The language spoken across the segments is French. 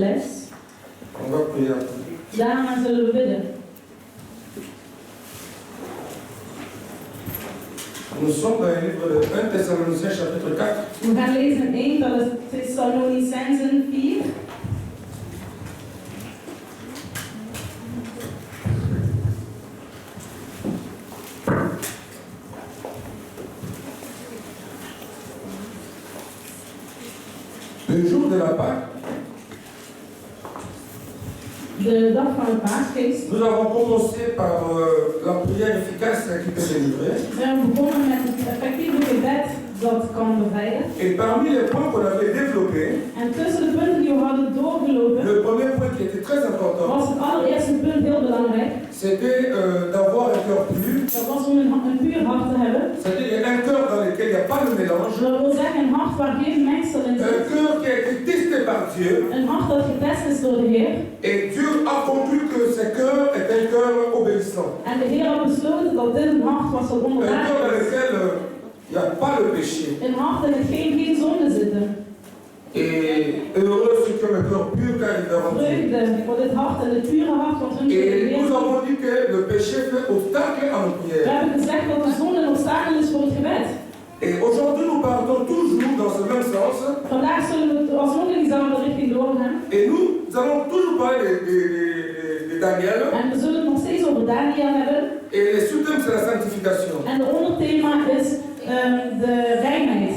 les. On va prier. Daarna zullen we bidden. Nous sommes dans le livre de 1 Thessaloniciens chapitre 4. We gaan lezen in 1 Thessalonicenzen 4. Le jour de la Pâque, De dag van het paasfeest. nous avons commencé par la prière efficace qui peut délivrer. We hebben begonnen met het effectieve gebed dat kan bevrijden. Et parmi les points qu'on avait développés, En tussen de punten die we hadden doorgelopen, le premier point qui était très important, was het allereerste punt heel belangrijk. c'était d'avoir un cœur pur. Dat was om een puur hart te hebben. C'est-à-dire un cœur dans lequel il n'y a pas de mélange. Dat wil zeggen een hart waar geen mengsel in Un zit. cœur qui a été testé par Dieu. Een hart dat getest is door de Heer. Et Dieu a conclu que ce cœur est un cœur obéissant. En de Heer had besloten dat dit een hart was dat Un cœur onderdanig dans is. lequel il n'y a pas le péché. Een hart in het geen zonde zitten. Et heureux ceux qui ont le cœur pur car ils verront Dieu. Vreugde voor dit hart en het pure hart wat hun zullen Et nous leven. avons dit que le péché fait obstacle à nos We prières. hebben gezegd dat de zonde een obstakel is voor het gebed. Et aujourd'hui nous partons toujours dans ce même sens. Vandaag zullen we alsnog in diezelfde richting doorgaan. Et nous allons toujours parler de Daniel. En we zullen het nog steeds over Daniel hebben. Et le sous-thème c'est la sanctification. En de onderthema is de reinheid.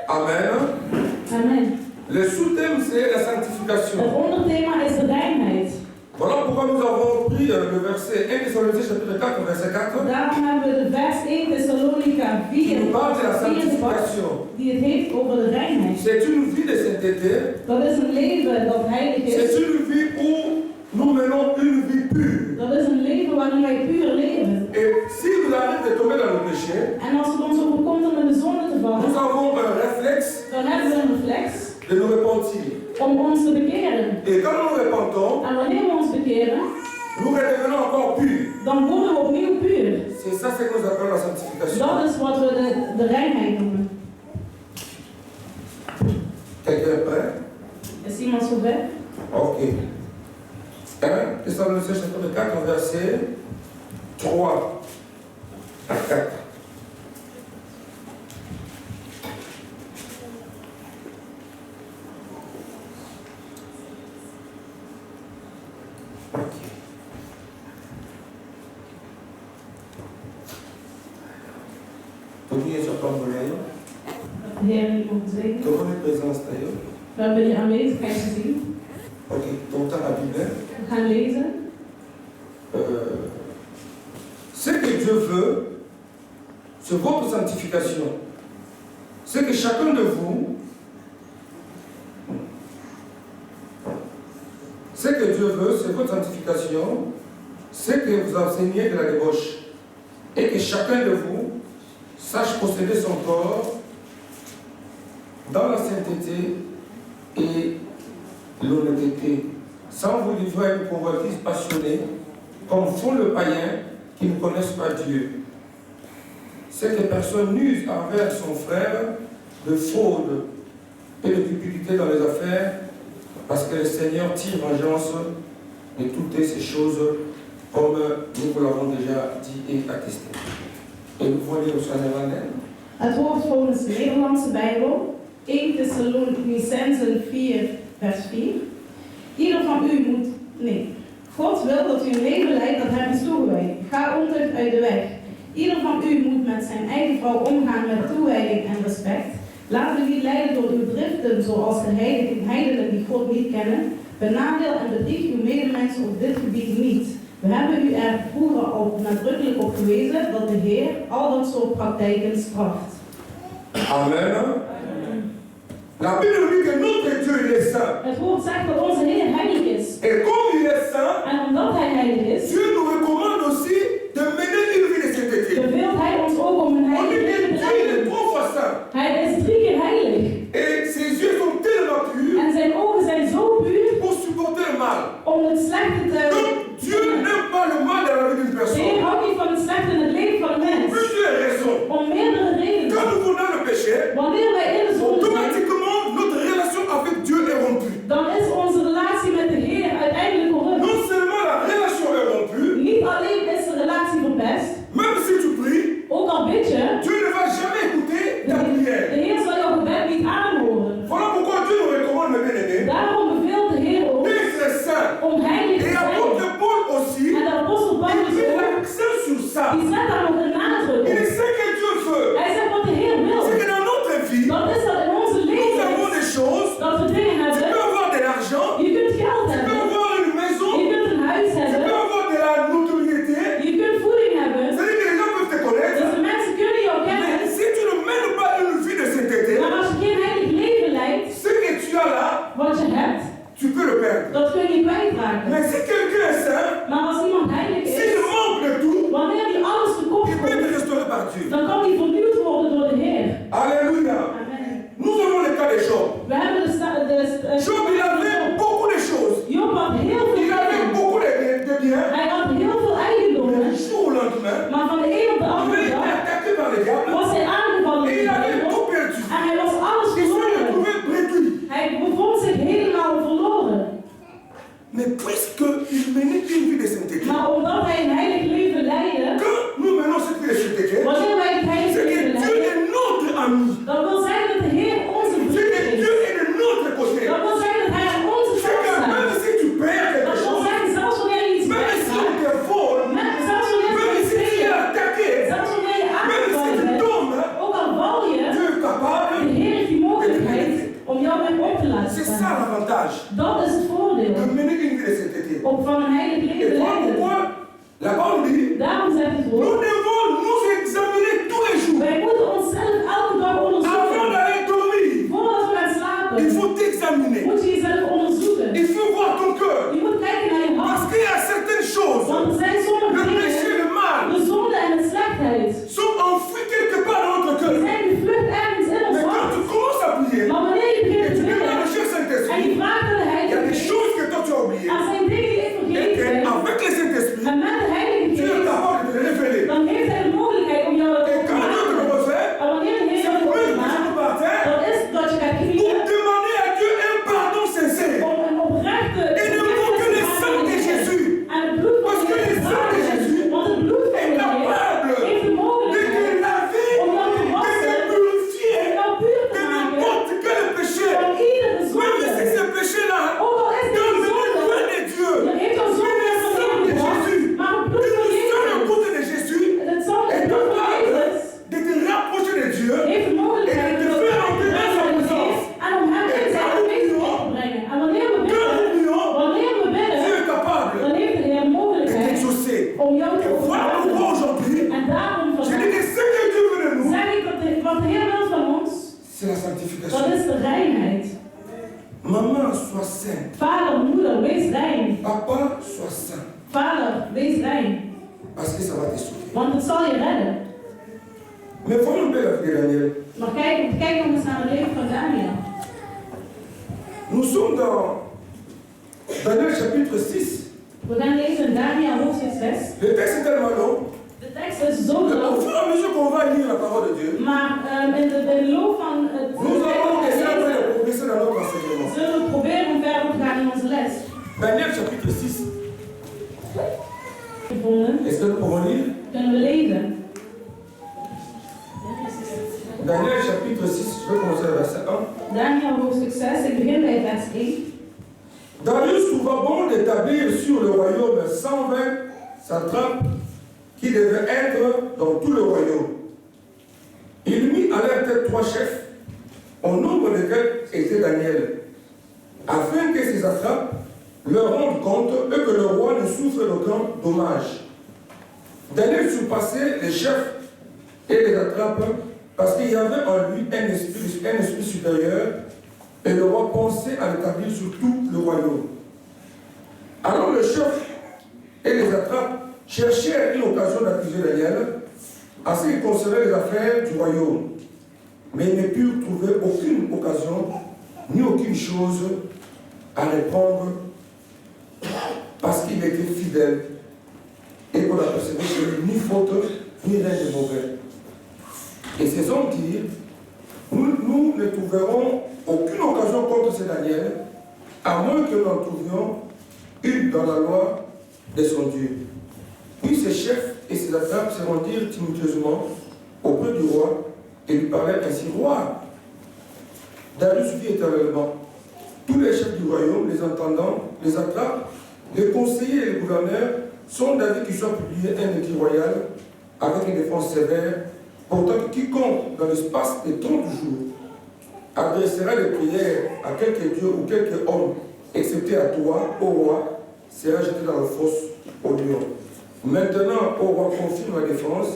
Amen. Amen. Le sous-thème c'est la sanctification. Het onderthema is de reinheid. Voilà pourquoi nous avons pris le verset 1 Thessaloniciens chapitre 4, verset 4. Daarom hebben we de vers 1 Thessalonica 4, Qui nous parle de la gepakt, sanctification. die het heeft over de reinheid. C'est une vie de sainteté. Dat is een leven dat heilig is. C'est une vie où nous menons une vie pure. Dat is een leven waarin wij puur leven. Et si vous arrivez de tomber dans le péché, En als het ons overkomt om in de zonde te nous vallen, avons un réflexe dan hebben we een reflex de nous repentir. om ons te bekeren. Et quand nous repentons, En wanneer we ons bekeren, nous redevenons encore purs. dan worden we opnieuw puur. C'est ça ce que nous appelons la sanctification. Dat is wat we de reinheid noemen. Quelqu'un est prêt? Is iemand zover? Ok. 1 Thessaloniciens chapitre 4, verset 3 à 4. Toen je zo kwam beneden, De Heer heeft ons gezegd. toen we présence d'ailleurs. We hebben je aanwezigheid gezien. Ok, donc dans la Bible, We gaan lezen. Ce que Dieu veut, c'est votre sanctification. C'est que chacun de vous, ce que Dieu veut, c'est votre sanctification, c'est que vous enseignez de la débauche et que chacun de vous sache posséder son corps dans la sainteté et l'honnêteté, sans vous livrer à une convoitise passionnée, comme font les païens qui ne connaissent pas Dieu. C'est que personne n'use envers son frère de fraude et de cupidité dans les affaires, parce que le Seigneur tire vengeance de toutes ces choses, comme nous vous l'avons déjà dit et attesté. Et nous voulons lire au Nederlandais. Het woord volgens de Nederlandse Bijbel, 1 Thessalonicenzen 4, vers 4. Ieder van u moet, God wil dat u een leven leidt dat hem is toegewijd. Ga ontucht uit de weg. Ieder van u moet met zijn eigen vrouw omgaan met toewijding en respect. Laat u niet leiden door uw driften zoals de heidenen die God niet kennen. Benadeel en bedrieg uw medemensen op dit gebied niet. We hebben u er vroeger al nadrukkelijk op gewezen dat de Heer al dat soort praktijken straft. Amen. La Bible nous dit que notre Dieu il est saint. Het woord zegt dat onze Heer heilig is. Et comme il est saint, En omdat Hij heilig is, Dieu nous recommande aussi de mener une vie de sainteté. beveelt Hij ons ook om een On heilig dit leven que te Dieu il leiden. est trois fois saint. Hij is 3 keer heilig. Et ses yeux sont tellement purs En zijn ogen zijn zo puur pour supporter le mal. om het slechte te... Donc Dieu n'aime pas le mal dans la vie d'une De Heer personne. houdt niet van het slechte in het leven van een mens. Plusieurs raisons. Om meerdere redenen. Quand nous venons le péché, Wanneer wij in de zonde zijn, automatiquement notre relation avec Dieu est rompue. dan is onze relatie ça. die zet daar nog een nadruk Il op. dit ce que Dieu veut. Hij zegt wat de Heer wil. C'est que dans notre vie, Dat is dat in onze nous avons leven des choses. dat we dingen Tu hebben. peux avoir de l'argent. Je kunt geld Tu peux hebben. avoir une maison. Je kunt een huis Tu peux hebben. avoir de la notoriété. Je kunt voeding hebben. C'est-à-dire que les gens peuvent te connaître. Dus de mensen kunnen jou kennen. Mais si tu ne mènes pas une vie de sainteté, Maar als je geen heilig leven leidt, ce que tu as là, wat je hebt, tu peux le perdre. dat kun je kwijtraken. Mais si quelqu'un est saint, Maar als iemand heilig s'il is, manque de tout, wanneer hij alles tekort il peut être komt, restauré par Dieu. dan kan hij vernieuwd worden door de Heer. Alléluia. Amen. Nous avons le cas de Job. We hebben Job, il avait beaucoup de choses. Job had heel veel Il avait dingen. beaucoup de biens. Hij had heel veel Mais eigendommen. du jour au lendemain, Maar van de een op de il andere avait été dag attaqué par le diable. was hij aangevallen Et door il de avait duivel. tout perdu. En hij was alles Il s'est verloren. retrouvé réduit. Hij bevond zich helemaal verloren. Mais puisqu'il menait une vie de sainteté, Maar omdat hij een heilig leven leidde, quand nous menons cette vie de sainteté, wanneer wij het heilig c'est que leven Dieu leiden, est notre ami. dat wil zeggen dat de Heer onze C'est vriend que is. Dieu est de notre côté. Dat wil zeggen dat hij aan onze C'est kant que staat. même si tu perds quelque Dat wil chose, zeggen, zelfs wanneer je iets même si on kwijtraakt, te vole, zelfs wanneer je même iets si tu es speelt, attaqué, zelfs wanneer je même si aangevallen tu bent, tombes, ook al val je, Dieu est capable. de Heer heeft die mogelijkheid om jou weer op te laten C'est ça staan. l'avantage Dat is het de voordeel mener une vie de sainteté. om van een heilig Et leven te voilà leiden. pourquoi la Bible dit, Daarom zegt het nous woord, devons nous examiner tous les jours. wij moeten onszelf elke dag Avant onderzoeken. d'aller dormir, Voordat we gaan slapen, il faut t'examiner. moet je jezelf onderzoeken. Il faut voir ton cœur. Je moet kijken naar je Parce hart. qu'il y a certaines choses, Want er zijn sommige le péché et dingen, le mal, de zonde en de slechtheid, sont enfouis quelque part dans notre die cœur. zijn gevlucht ergens in ons Mais quand hart. tu commences à prier, Maar wanneer je et begint tu te demandes bidden au cher en je Saint-Esprit, vraagt aan de il y a Heilige des Geest, choses que toi tu as oubliées. er zijn dingen die ik Et vergeten ben, avec le Saint-Esprit, en met de Heilige Dieu est Geest, capable de te révéler. dan heeft hij de mogelijkheid om jou dat Et te quand Dieu te le maken. refait, En wanneer de Heer c'est dat pour te que maakt, tu par terre dat is dat je gaat pour knieën demander à Dieu un pardon sincère. om een oprechte Et ne faut que le sang de Jésus en het bloed van Parce que de le sang de Heer. Jésus Want het bloed van est de Heer capable heeft de de te mogelijkheid laver, om jou te de te wassen, om purifier jou puur te de maken n'importe quel péché. van iedere Même si zonde. ce péché-là Ook al is t'est het emmené zonde, loin de Dieu, je heeft jou zonde mais le van sang de Heer gebracht, Jésus, maar het bloed van une seule Jezus, goutte de Jésus het zal est het bloed van capable Jezus, de te rapprocher de Dieu. heeft de mogelijkheid om jou te geven en om hem in zijn aanwezigheid te brengen. En wanneer we Que bidden, nous prions, wanneer we Dieu bidden, est capable dan heeft de Heer de de mogelijkheid t'exaucer. om jou te Et voilà pourquoi overtuigen. aujourd'hui, En daarom je dis vandaag que ce que Dieu veut de nous, zeg ik dat wat de Heer wil van ons, c'est la dat sanctification. is de reinheid. Maman, sois sainte. Vader, moeder, wees rein. Papa, sois saint. Vader, wees rein. Parce que ça va te sauver. Want het zal je redden. Mais voyons un peu la vie de Daniel. Maar kijk nog eens naar het leven van Daniel. Nous sommes dans Daniel chapitre 6. We gaan lezen in Daniel hoofdstuk 6. Le texte est tellement long. De tekst is zo Au lang, fur et à mesure qu'on va lire la parole de Dieu, maar in de loop van het nous allons essayer lezen de progresser dans notre enseignement. zullen we proberen om verder te gaan in onze les. Daniel chapitre 6. Gevonden, Est-ce que nous pouvons lire? kunnen we lezen. Daniel chapitre 6, je vais commencer au verset 1. Daniel hoofdstuk 6, ik begin bij vers 1. Darius trouva bon d'établir sur le royaume 120 satrapes qui devaient être dans tout le royaume. Il mit à leur tête 3 chefs, au nombre desquels était Daniel, afin que ces satrapes leur rendent compte et que le roi ne souffre d'aucun dommage. Daniel surpassait les chefs et les satrapes parce qu'il y avait en lui un esprit supérieur. Et le roi pensait à l'établir sur tout le royaume. Alors le chef et les satrapes cherchèrent une occasion d'accuser Daniel à ce qui concernait les affaires du royaume. Mais ils ne purent trouver aucune occasion ni aucune chose à répondre parce qu'il était fidèle et qu'on a perçu ni faute ni rien de mauvais. Et ces hommes dirent, nous ne trouverons aucune occasion contre ce Daniel, à moins que nous en trouvions une dans la loi de son Dieu. Puis ses chefs et ses satrapes se rendirent tumultueusement auprès du roi et lui parlèrent ainsi. Roi, Darius vit éternellement. Tous les chefs du royaume, les entendants, les satrapes, les conseillers et les gouverneurs sont d'avis qu'il soit publié un édit royal avec une défense sévère, pourtant quiconque dans l'espace de 30 jours adressera des prières à quelque dieu ou quelque homme, excepté à toi, ô roi, sera jeté dans la fosse au lion. Maintenant, ô roi, confirme la défense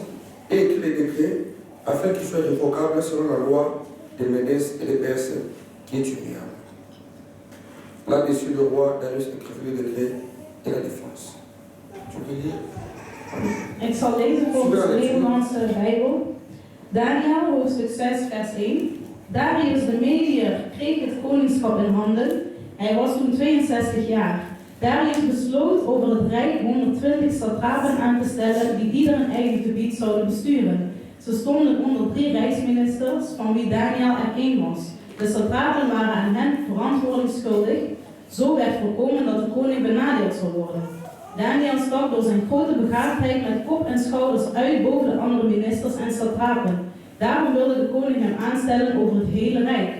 et écris les décrets afin qu'ils soient révocables selon la loi des Médès et des Perses qui est immuable. Là-dessus, le roi Darius écrivit les décrets et la défense. Tu peux lire? Ik zal lezen volgens de Nederlandse Bijbel. Daniel, hoofdstuk 6, vers 1. Darius de Mediër kreeg het koningschap in handen. Hij was toen 62 jaar. Darius besloot over het rijk 120 satrapen aan te stellen die ieder een eigen gebied zouden besturen. Ze stonden onder 3 rijksministers, van wie Daniel er 1 was. De satrapen waren aan hen verantwoording schuldig. Zo werd voorkomen dat de koning benadeeld zou worden. Daniel stak door zijn grote begaafdheid met kop en schouders uit boven de andere ministers en satrapen. Daarom wilde de koning hem aanstellen over het hele rijk.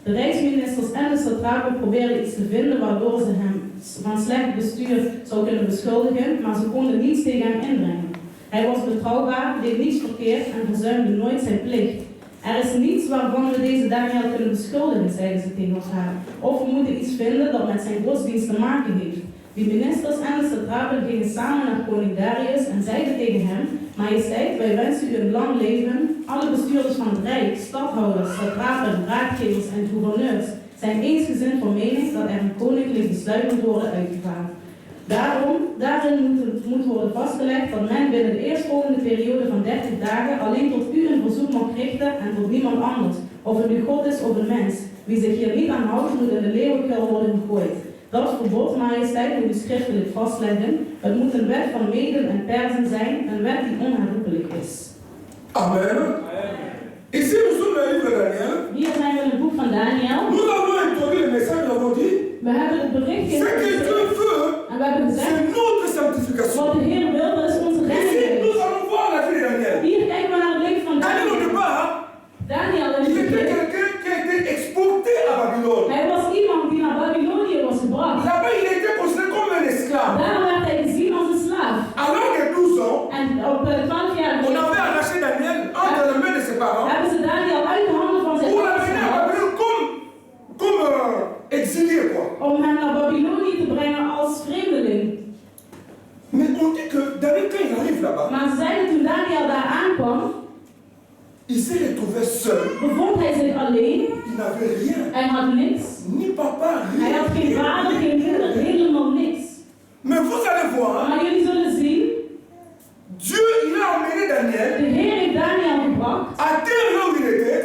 De rijksministers en de satrapen probeerden iets te vinden waardoor ze hem van slecht bestuur zou kunnen beschuldigen, maar ze konden niets tegen hem inbrengen. Hij was betrouwbaar, deed niets verkeerd en verzuimde nooit zijn plicht. Er is niets waarvan we deze Daniel kunnen beschuldigen, zeiden ze tegen elkaar. Of we moeten iets vinden dat met zijn godsdienst te maken heeft. De ministers en de satrapen gingen samen naar koning Darius en zeiden tegen hem: Majesteit, wij wensen u een lang leven. Alle bestuurders van het rijk, stadhouders, satrapen, raadgevers en gouverneurs zijn eensgezind van mening dat er een koninklijk besluit moet worden uitgevaardigd. Daarin moet worden vastgelegd dat men binnen de eerstvolgende periode van 30 dagen alleen tot u een verzoek mag richten en tot niemand anders, of het nu God is of een mens. Wie zich hier niet aan houdt, moet in de leeuwenkuil worden gegooid. Dat verbod, majesteit, moet u schriftelijk vastleggen. Het moet een wet van Meden en Persen zijn, een wet die onherroepelijk is. Amen. Ici, nous sommes dans le livre de Daniel. Hier zijn we in het boek van Daniel. Nous avons introduit le message, nous avons dit. We hebben het bericht Ce que Dieu veut, en we hebben gezegd, c'est notre sanctification. wat de Heer wil, dat is onze Ici, reiniging. nous allons voir la vie de Daniel. Hier kijken we naar het leven van Daniel, au Daniel. départ, Daniel in il het était begin, quelqu'un qui a été exporté à Babylone. hij was iemand die naar Babylonië was gebracht. Là-bas, il a été considéré comme un esclave. Daar werd hij gezien als een slaaf. À l'âge de 12 ans, En op 12 jaar on avait arraché Daniel entre les mains de ses parents hebben ze Daniel uit de handen van zijn pour ouders l'amener à gehaald, Babylone comme exilé, quoi. om hem naar Babylonië te brengen als vreemdeling. Mais on dit que Daniel, quand il arrive là-bas, Maar ze zeiden toen Daniel daar aankwam, il s'est retrouvé seul. bevond hij zich alleen. Il n'avait rien. Hij had niks. Ni papa, Hij rien. had geen vader, geen moeder, helemaal niks. Mais vous allez voir, Maar jullie zullen zien, Dieu, il a emmené Daniel de Heer heeft Daniel gebracht, à terre là où il était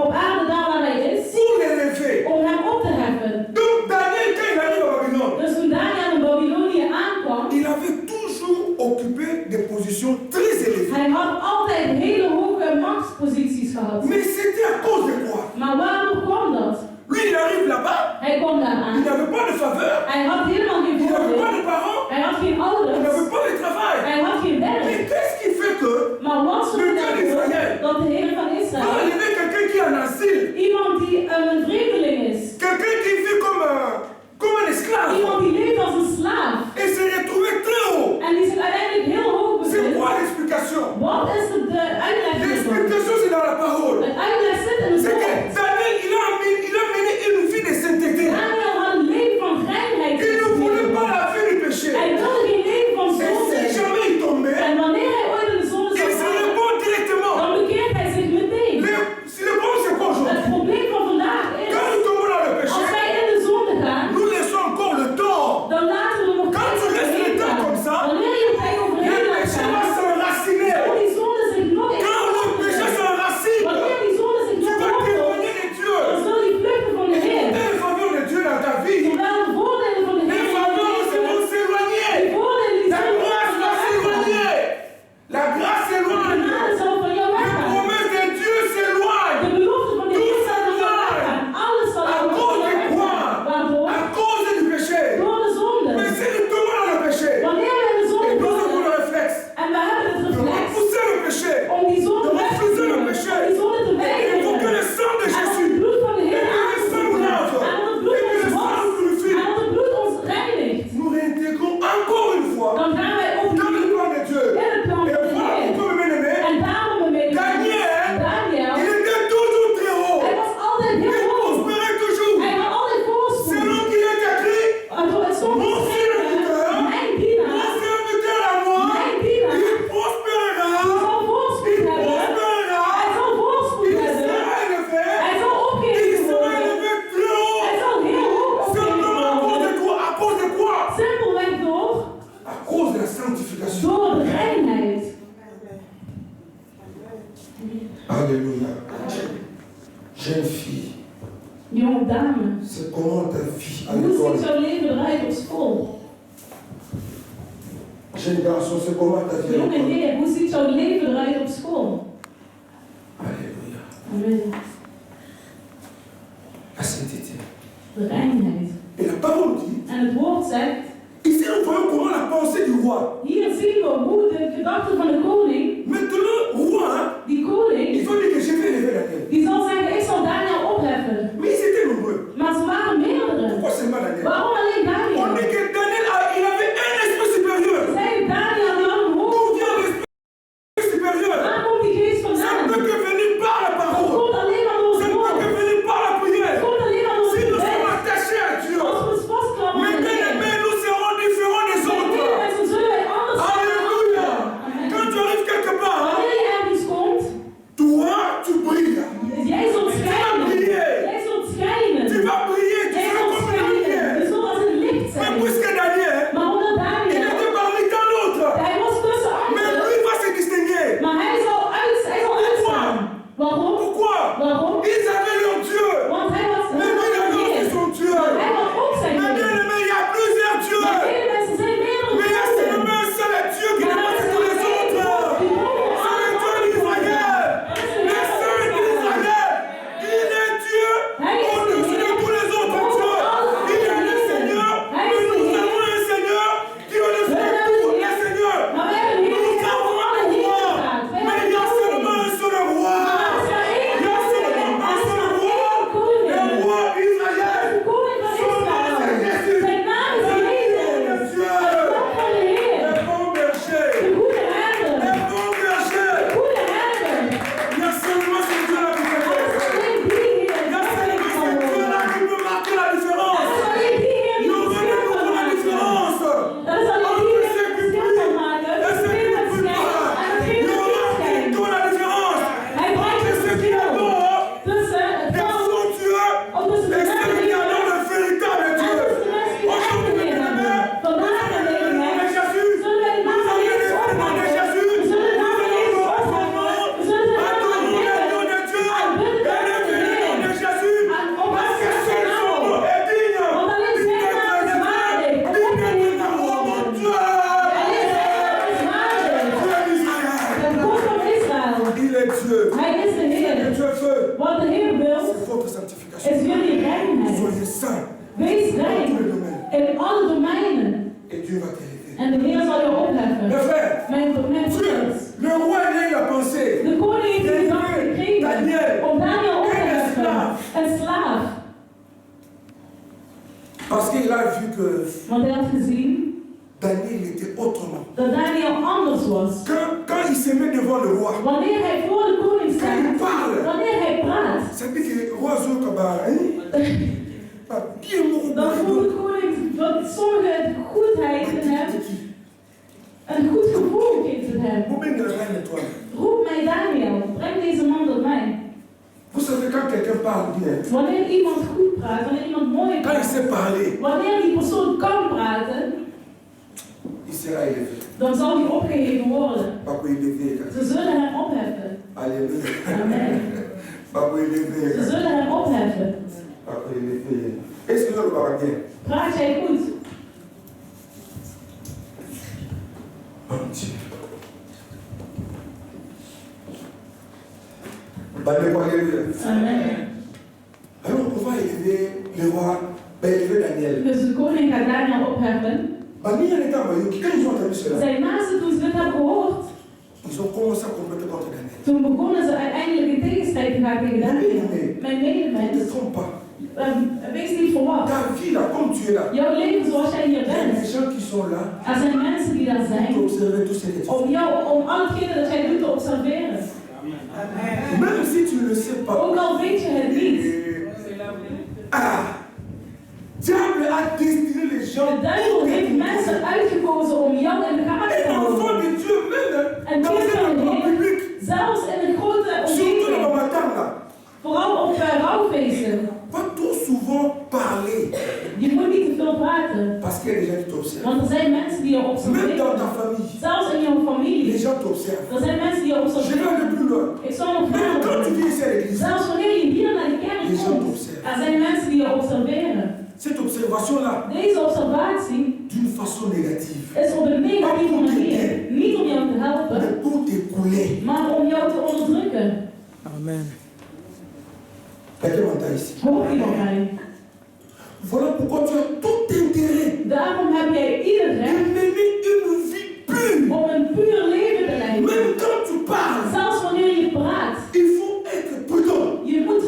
op aarde daar waar hij is, pour l'élever. om hem op te heffen. Donc Daniel, quand il arrive à Babylone, Dus toen Daniel in Babylonië aankwam, il avait toujours occupé des positions très élevées. hij had altijd hele hoge machtsposities gehad. Mais c'était à cause de quoi? Maar waardoor kwam dat? Lui, il arrive là-bas, Hij kwam daar il aan. n'avait pas de faveur, Hij had helemaal geen il n'avait pas voordeel. de parents, Hij had geen il ouders. n'avait pas de travail. Hij had geen Mais werk. qu'est-ce qui fait que Maar wat zorgde ervoor dat de Heer van quand Israël, il y avait quelqu'un qui est en asile, iemand die een vreemdeling is, quelqu'un qui vit comme un esclave, iemand die leeft als een slaaf et s'est retrouvé très haut? en die zich uiteindelijk heel hoog C'est quoi bevindt? l'explication? Wat is de uitleg hiervan? L'explication, c'est dans la parole. Het uitleg zit in jonge dame. C'est comment ta vie à Hoe l'école. ziet jouw leven eruit op school? Jeune garçon, c'est comment ta vie à Jonge l'école. heer, hoe ziet jouw leven eruit op school? Alléluia. Amen. La sainteté. De reinheid. Et la parole dit, En het woord zegt, ici nous voyons comment la pensée du roi. hier zien we hoe de gedachten van de koning, Maintenant, roi, die il koning, faut dire que je vais lever la tête. die zal zeggen, ik zal Daniel opheffen. Mais ils étaient nombreux. Maar ze waren meerdere. Pourquoi seulement Daniel? Waarom alleen On Daniel? dit que Daniel, il avait un esprit supérieur. Ze zeiden, Daniel die had een hoofd. D'où vient l'esprit supérieur? Waar komt die geest Ça ne vandaan? peut que venir par la Het parole. komt alleen maar door Ça het ne peut woord. que venir par la Het prière. komt alleen maar door Si het nous sommes gebed. attachés à Dieu, Als we ons vastklappen mais aan de bien Heer, aimés, nous serons différents des zijn autres. meer mensen zullen wij anders zijn. Alléluia. Amen. Quand tu arrives quelque part, Wanneer je ergens komt, toi, tu brilles. jij zult schijnen. Jij zult schijnen. Tu vas briller, tu Jij seras zult comme la schijnen. lumière. Je zult als een licht Mais zijn. puisque Daniel, Maar omdat il Daniel, était parmi tant d'autres, hij was tussen mais anderen. lui va se distinguer. Maar hij zal uitstaan. Waarom? Pourquoi? Waarom? Ils avaient leur Dieu. Want hij was Mais lui, il avait aussi son Dieu. Maar hij was ook zijn Mais bien Heer. aimé, il y a plusieurs Maar dieux. vele mensen zijn meerdere Mais il y a goden. seulement un seul Dieu qui Maar dépasse er is tous les maar één autres. God die boven C'est le Dieu alle d'Israël. anderen is. Le Saint d'Israël. Il est Dieu au-dessus de tous les autres dieux. Il est le Seigneur. Mais nous avons un Seigneur qui est au-dessus de tous les seigneurs. Maar wij hebben een Heer Nous die avons boven un alle roi. heren staat. Wij Mais il y a hebben een seulement un seul roi. Maar er is maar één Il y a seulement un seul roi. Le koning. roi Israël. De koning van Israël. Zijn naam is Jezus. De God van de Heer. Le bon berger. De goede herder. Le bon berger. De goede herder. Il y a seulement ce Dieu-là qui fait Dat is alleen die Heer. Il y a seulement ce Dieu-là qui peut marquer la différence. Dat is alleen die Heer Il die y het aura verschil de kan nouveau la maken. différence. Dat is alleen die Heer die het verschil kan maken. Et Het ceux qui verschil ne met peuvent schijn pas, en het il y verschil aura met schijn. bientôt la différence. Hij brengt Entre het ceux qui verschil adorent tussen het les volk faux dieux of tussen de et ceux qui mensen adorent le véritable en Dieu. tussen de mensen die echt Aujourd'hui, de Heer bien-aimés, hebben. Vandaag nous de allons Heer. demander Jésus. Zullen wij de Nous naam van allons Jezus demander opheffen? Jésus. We zullen de Nous naam van allons Jezus louer son opheffen. nom. We zullen zijn naam Adorons le nom aanbidden. de Dieu. Aanbidden de naam Élevez van le nom de Heer. Jésus. Parce que seul son nom est digne. Want alleen zijn naam is waardig. Digne d'être oh mon Dieu. Alleen zijn naam is waardig. Dieu d'Israël. De God van Israël. Il est Dieu. Hij is de Et Heer. Dieu veut. Wat de Heer wil, C'est votre sanctification. is jullie reinheid. Soyez saints Wees dans rein tous les domaines. in alle domeinen. Et Dieu va t'élever. En de Heer zal je opheffen. Mes frères, Mijn Dieu, broeders. le roi il a pensé. De koning heeft de gedachte gekregen om Daniel op te heffen. Een slaaf. Parce qu'il a vu que Want hij had gezien Daniel était autrement. dat Daniel anders was. Quand il se met devant le roi, Wanneer hij voor de koning staat, wanneer hij praat, ça veut dire que le roi Zokaba, dan voelt de koning dat sommigen goedheid in hem, een goed gevoel geeft het hem. Roep mij Daniel, breng deze man tot mij. Vous savez, quand quelqu'un parle bien, Wanneer iemand goed praat, wanneer iemand mooi quand il praat, sait parler, wanneer die persoon kan praten, il sera élevé. dan zal hij opgeheven worden. Papa élevé. Ze zullen hem opheffen. Alléluia. Amen. Papa Ze élevé. zullen hem opheffen. Papa élevé. Est-ce que vous parlez bien? Praat jij goed? Mon Dieu. Alléluia. Amen. Alors on va élever le roi, élever Daniel. Dus de koning gaat Daniel opheffen. Quand ils ont entendu cela, Zijn naasten, toen ze dit hebben gehoord, ils ont commencé à compléter contre Daniel. toen begonnen ze uiteindelijk in tegenstrijd te gaan tegen Daniel. Mijn Ne medemens, te trompe pas. wees niet verwacht. Ta vie là, comme tu es là, Jouw leven zoals jij hier il y a des bent. gens qui sont là Er zijn mensen die daar pour zijn observer tout ce que tu om jou, om al hetgene dat jij doet te observeren. fais. Même si tu ne le sais pas. Ook al weet je het niet. Diable a destiné les gens. De duivel heeft mensen uitgekozen om jou in de gaten Et te l'enfant houden. de Dieu, même En dans kind un van de endroit Heer, public, zelfs in een grote surtout dans omgeving, ma matin là, vooral op rouwfeesten. pas trop souvent parler. Je moet niet te veel praten, Parce qu'il y a des gens qui t'observent. want er zijn mensen die je Même dans observeren. ta famille, Zelfs in jouw les familie. gens t'observent. Er zijn mensen die je Je vais observeren. aller plus loin. Ik zal nog Même quand tu verder. viens ici à l'église, Zelfs wanneer je hier naar de kerk les gens komt, t'observent. Er zijn mensen die je observeren. Cette observation-là, Deze observatie d'une façon négative, is op een negatieve manier. Niet om jou te helpen, mais pour t'écouler. maar om jou te onderdrukken. Amen. Quelqu'un m'entend ici. Hoor je mij? Voilà pourquoi tu as tout intérêt Daarom heb jij ieder de recht mener une vie pure. om een puur leven te leiden. Même quand tu parles, Zelfs wanneer je praat, il faut être prudent. je moet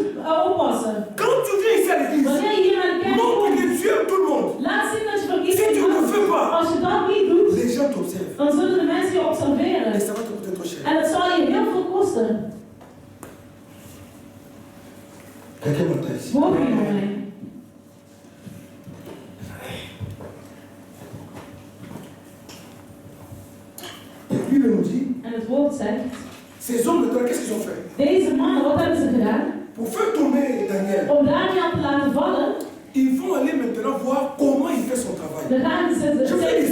oppassen. Quand tu viens ici à l'église, Wanneer je hier naar de kerk montre komt, que tu aimes tout le monde. laat zien dat je van Si tu ne le iedereen fais houdt. pas, Als je dat niet doet, les gens t'observent. dan zullen de mensen je observeren. Et ça va te coûter trop cher. En dat zal je heel veel kosten. Quelqu'un m'entend ici. Hoor je mij? Et puis il nous dit, En het woord zegt, ces hommes de temps, qu'est-ce qu'ils ont fait? deze mannen, wat hebben ze gedaan? Pour faire tomber Daniel, Om Daniel te laten vallen, ils vont aller maintenant voir comment il fait son travail. dan gaan ze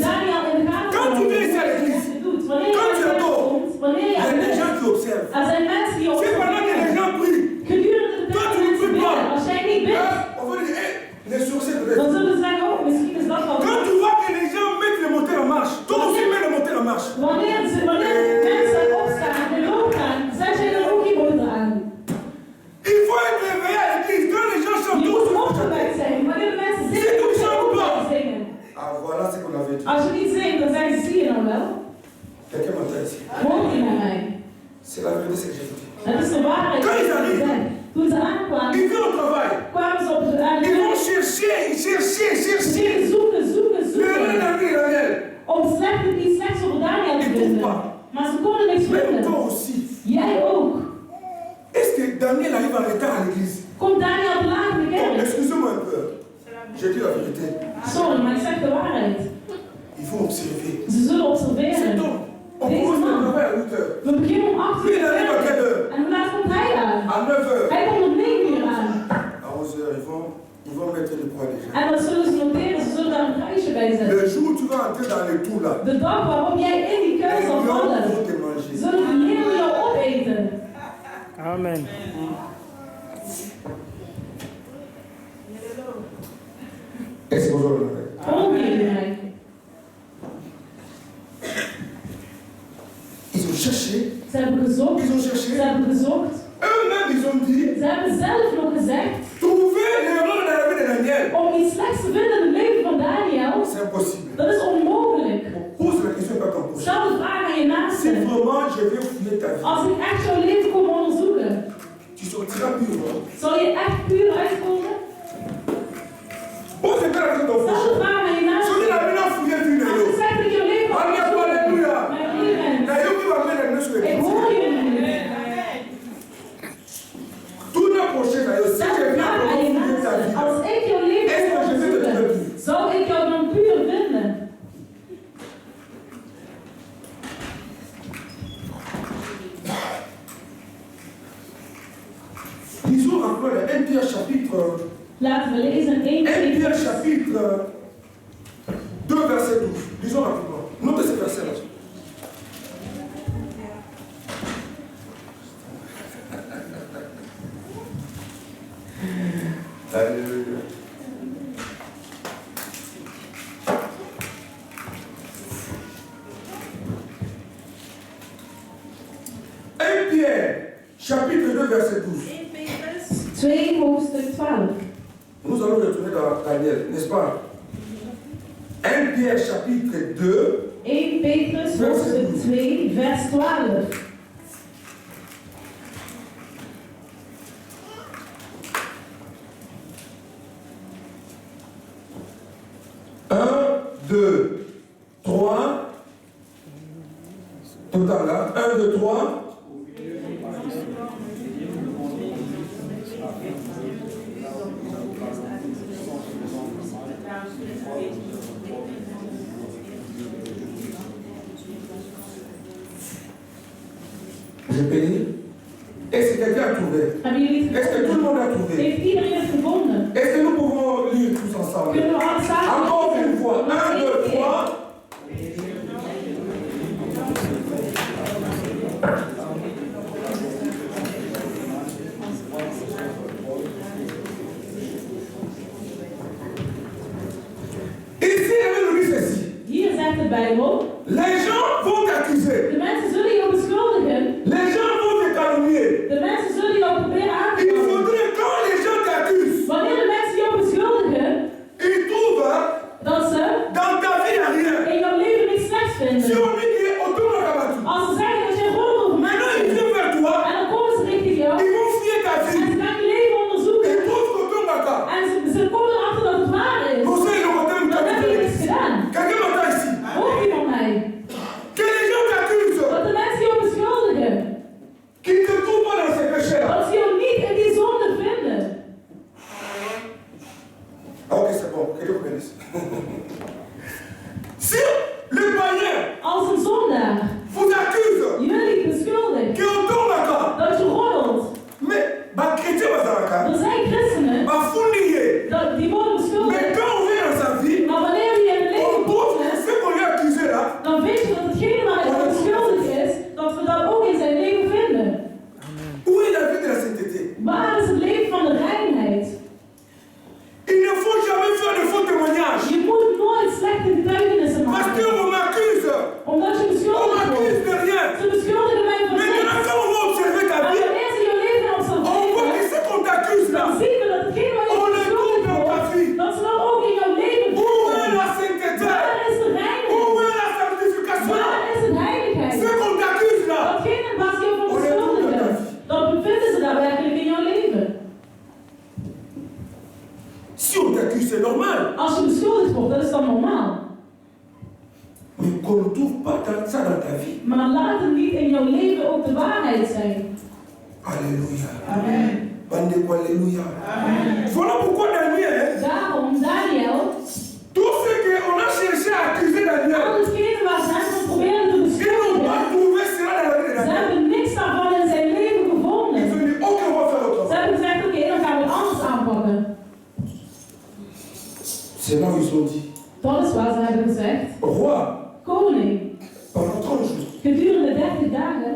Daniel in de gaten Quand tu houden. viens ici à l'église, Wat hij doet. Wanneer je quand tu uit de kerk adores, komt, wanneer il je y a uit des de gens qui observent. er zijn mensen die C'est pendant que les observeren. gens prient. Gedurende de Toi, tijd tu ne mensen pries pas. bidden. Als jij niet bidt, On va dire, hé, les sorciers dan peut-être. zullen ze zeggen, oh, misschien is dat wel. Quand tu vois que les gens mettent le moteur en marche, toi aussi mets le moteur en marche. Wanneer mensen opstaan en loop gaan, zet jij er ook je motor aan. Il faut être réveillé à l'église. Quand les gens chantent, Je tous moet opgewekt zijn. Wanneer de mensen zingen, moet je ook wel zingen. Ah, voilà ce qu'on avait dit. Als je niet zingt, dan zeggen ze, zie je dan wel? Quelqu'un m'entend ici. Hoor je naar mij? C'est la vérité, c'est que j'ai dit. Het is de waarheid. Quand ils arrivent, Toen ze aankwamen, ils viennent au travail. kwamen ze op de Ils vont aan. chercher, Ze chercher. gingen zoeken, zoeken, Le zoeken. Daniel. Om iets slechts over Daniel te Ils trouvent vinden. pas. Maar ze konden niks Même vinden. toi aussi. Jij ook. Est-ce que Daniel arrive en retard à l'église? Komt Daniel te laat in de kerk? Excusez-moi un peu. Je dis la vérité. Sorry, maar ik zeg de waarheid. Il faut observer. Ze zullen C'est observeren. donc. On commence le travail à 8 heures. We beginnen om 8 Lui, uur. il arrive à quelle heure? En hoe laat komt hij aan? À 9 heures. Hij komt om 9 uur aan. À 11 heures, ils vont mettre le poids déjà. En dan zullen ze noteren, ze zullen daar een prijsje bij zetten. Le jour où tu vas entrer dans les trous là, De dag waarop jij in die les kuil zal lions vallen, vont te manger. zullen de leeuwen jou opeten. Amen. Est-ce que vous avez compris? Hoor je mij? Ils ont cherché, Ze hebben gezocht. ils ont Ze cherché. hebben gezocht. Eux-mêmes, ils ont dit, Ze hebben zelf nog gezegd, trouver l'erreur dans la vie de Daniel. om iets slechts te vinden in het leven van Daniel, C'est impossible. dat is onmogelijk. Pose la question pas ton prochain. Stel de vraag aan je Si naaste. vraiment je vais fouiller ta vie, Als ik echt jouw leven kom onderzoeken, tu sortiras pur. zal je echt puur uitkomen? Pose pas la question ton Stel de prochain. vraag aan je Si on naaste. dit la vie n'a fouillé vu Als ik zeg dat ik jouw leven Alléluia, alléluia. mijn lieve, La vie qui va mettre les mains sur les ik pieds. hoor je nu. Tout le prochain, d'ailleurs, si Stel je de viens vraag pour aan je fouiller ta naaste. vie, Als ik jouw leven est-ce que je vais te onderzoeken, trouver pur? zou ik jou dan puur vinden? Lisons encore le 1 Pierre chapitre, Laten we lezen 1 1 Pierre Petrus chapitre 2 verset 12. Lisons rapidement. Notez ce verset-là. Alléluia. Pierre, chapitre 2, verset 12. 1 Petrus 2 hoofdstuk 12. Nous allons retourner dans Daniel, n'est-ce pas? 1 Pierre, chapitre 2. 1 Petrus hoofdstuk 2 vers 12. Un, deux, trois. Tout le temps là. 1, 2, 3. Je peux lire. Est-ce que quelqu'un a trouvé? Hebben jullie het Est-ce que tout le gevonden? monde a trouvé? Heeft iedereen het gevonden? Est-ce que nous pouvons lire tous ensemble? Kunnen we alle samen Encore lezen? une fois. Nog 1, één 2, keer. 3. de Bijbel. Les gens vont t'accuser. De mensen zullen jou beschuldigen. Les gens vont te calomnier. De mensen zullen jou proberen aan te Il vallen. faudrait quand les gens t'accusent, Wanneer de mensen jou beschuldigen, ils trouvent dat ze dans ta vie il n'y a rien. in jouw leven niks slechts Si vinden. on dit qu'il est automatique, Als ze zeggen dat je een gordel over mij maintenant ils viennent vers toi, en dan komen ze richting jou ils vont fouiller ta en vie. ze gaan je leven onderzoeken Ils trouvent qu'automatique. en ze komen erachter dat het waar is. Pour ça, ils ont monté une Dan heb je niks capitale. gedaan. Quelqu'un m'entend ici. Hoort iemand mij? Que les gens t'accusent, Dat de mensen jou beschuldigen. qu'ils ne te trouvent pas dans ces péchés-là. Dat ze jou niet in die zonde vinden. Ah, ok, c'est bon. Que Dieu vous bénisse. Si le païen Als een zondaar vous accuse jullie beschuldigt que automatique, dat je roddelt, mais bah chrétien bazaraka, er zijn christenen bah fournier. die worden Mais beschuldigd. quand on vient dans sa vie, Maar wanneer die in het on leven trouve komen, que ce qu'on lui a accusé là, dan weet je dat hetgene waar hij van beschuldigd is, dat we dat ook in zijn leven vinden. où est la vie de la sainteté? Waar is het leven van de reinheid? Il ne faut jamais faire de faux témoignages. Je moet nooit slechte getuigenissen Parce maken. qu'on m'accuse. Omdat je On beschuldigd m'accuse wordt. de rien. Ze beschuldigen mij van Maintenant, niks. quand on va observer ta Maar vie, wanneer ze je leven on voit que observeren, ce qu'on t'accuse dan là, zien we dat hetgene waar je on le trouve beschuldigd dans ta wordt, vie. dat ze dat ook in jouw leven Où est vinden. la sainteté? Waar is de Où reinheid? est la sanctification? Waar is het heiligheid? Ce qu'on t'accuse là, Datgene waar ze jou van beschuldigen, dat bevinden ze daadwerkelijk in jouw leven. si on t'accuse, c'est normal. Als je beschuldigd wordt, dat is dan normaal. Mais qu'on ne trouve pas ça dans ta vie. Maar laat het niet in jouw leven ook de waarheid zijn. Alléluia. Amen. Bandeko, alléluia. Voilà pourquoi Daniel, Daarom, Daniel, tout ce qu'on a cherché à accuser al Daniel, hetgene waar ze hem proberen te ils n'ont beschuldigen, pas trouvé cela dans la vie de ze Daniel. hebben niks daarvan in zijn leven Ils gevonden. ont dit, ok, on va faire Ze autrement. hebben gezegd, oké, dan gaan we het anders aanpakken. C'est là où ils ont dit, Dat is waar ze hebben gezegd. roi, Koning, pendant 30 jours, gedurende 30 dagen,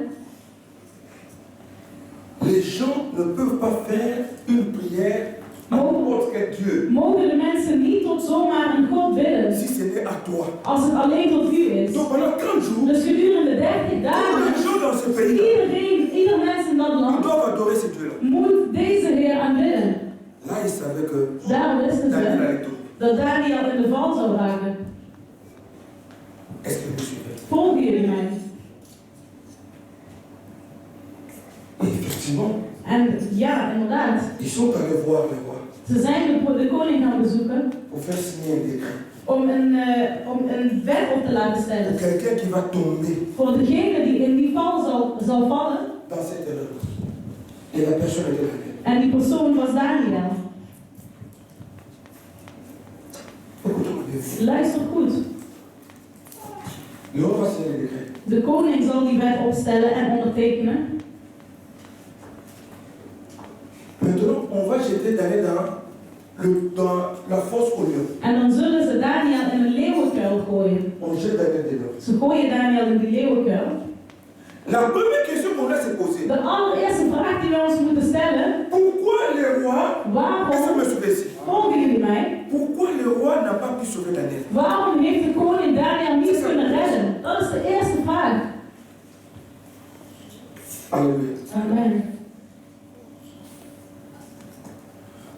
les gens ne peuvent pas faire une prière à n'importe quel Dieu mogen de mensen niet tot zomaar een God bidden, si ce n'est à toi. als het alleen tot u is. Donc pendant 30 jours, Dus gedurende 30 tous dagen, les gens dans ce pays ieder mens in dat ils land doivent adorer ce Dieu-là. moet deze Heer aanbidden. Là, ils savaient que Daarom wisten Daniel ze allait tomber. dat Daniel in de val zou raken. Est-ce que vous suivez? Volgen jullie mij? Et effectivement, En ja, inderdaad. ils sont allés voir le roi Ze zijn de koning gaan bezoeken pour faire signer un décret. om een wet op te laten Pour stellen. quelqu'un qui va tomber Voor degene die in die val zal vallen. dans cette erreur. Et la personne était Daniel. En die persoon was Daniel. Écoutez-moi bien. Luister goed. Le roi va signer le décret. De koning zal die wet opstellen en ondertekenen. Maintenant, on va jeter Daniel dans la fosse au lion. En dan zullen ze Daniel in een leeuwenkuil gooien. On jette Daniel dedans. Ze gooien Daniel in die leeuwenkuil. La première question qu'on a se poser, De allereerste vraag die we ons moeten stellen. pourquoi le roi, est-ce que Waarom, me souviens ici, volgen jullie mij? pourquoi le roi n'a pas pu sauver Daniel? Waarom heeft de koning Daniel niet kunnen redden? Dat is de eerste vraag. Alléluia. Amen.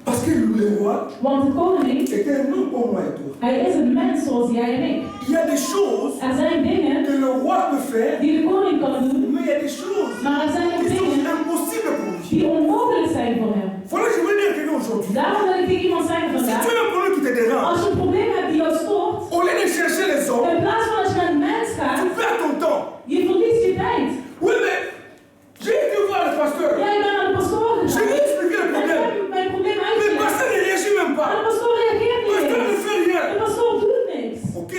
Parce que le roi Want de koning, était un homme comme moi et toi. hij is een mens zoals jij en ik. Il y a des choses Er zijn dingen que le roi peut faire, die de koning kan doen, mais il y a des choses maar er zijn ook qui sont dingen impossibles pour lui. die onmogelijk zijn voor hem. Voilà, je veux dire à quelqu'un aujourd'hui. Daarom wil ik tegen iemand zeggen Si vandaag, tu as un problème qui te dérange, als je een probleem hebt die jou stoort, au lieu de chercher les hommes, in plaats van dat je naar een mens tu gaat, perds ton temps. je verliest je tijd. Oui, mais j'ai été voir le pasteur. Ja, ik ben naar de pastoor Je lui ai gegaan. expliqué le En ik problème. heb mijn probleem Mais le uitgelegd. pasteur ne réagit même Maar de pas. pastoor reageert Le niet pasteur ne eens. fait rien. De pastoor doet niks. Ok,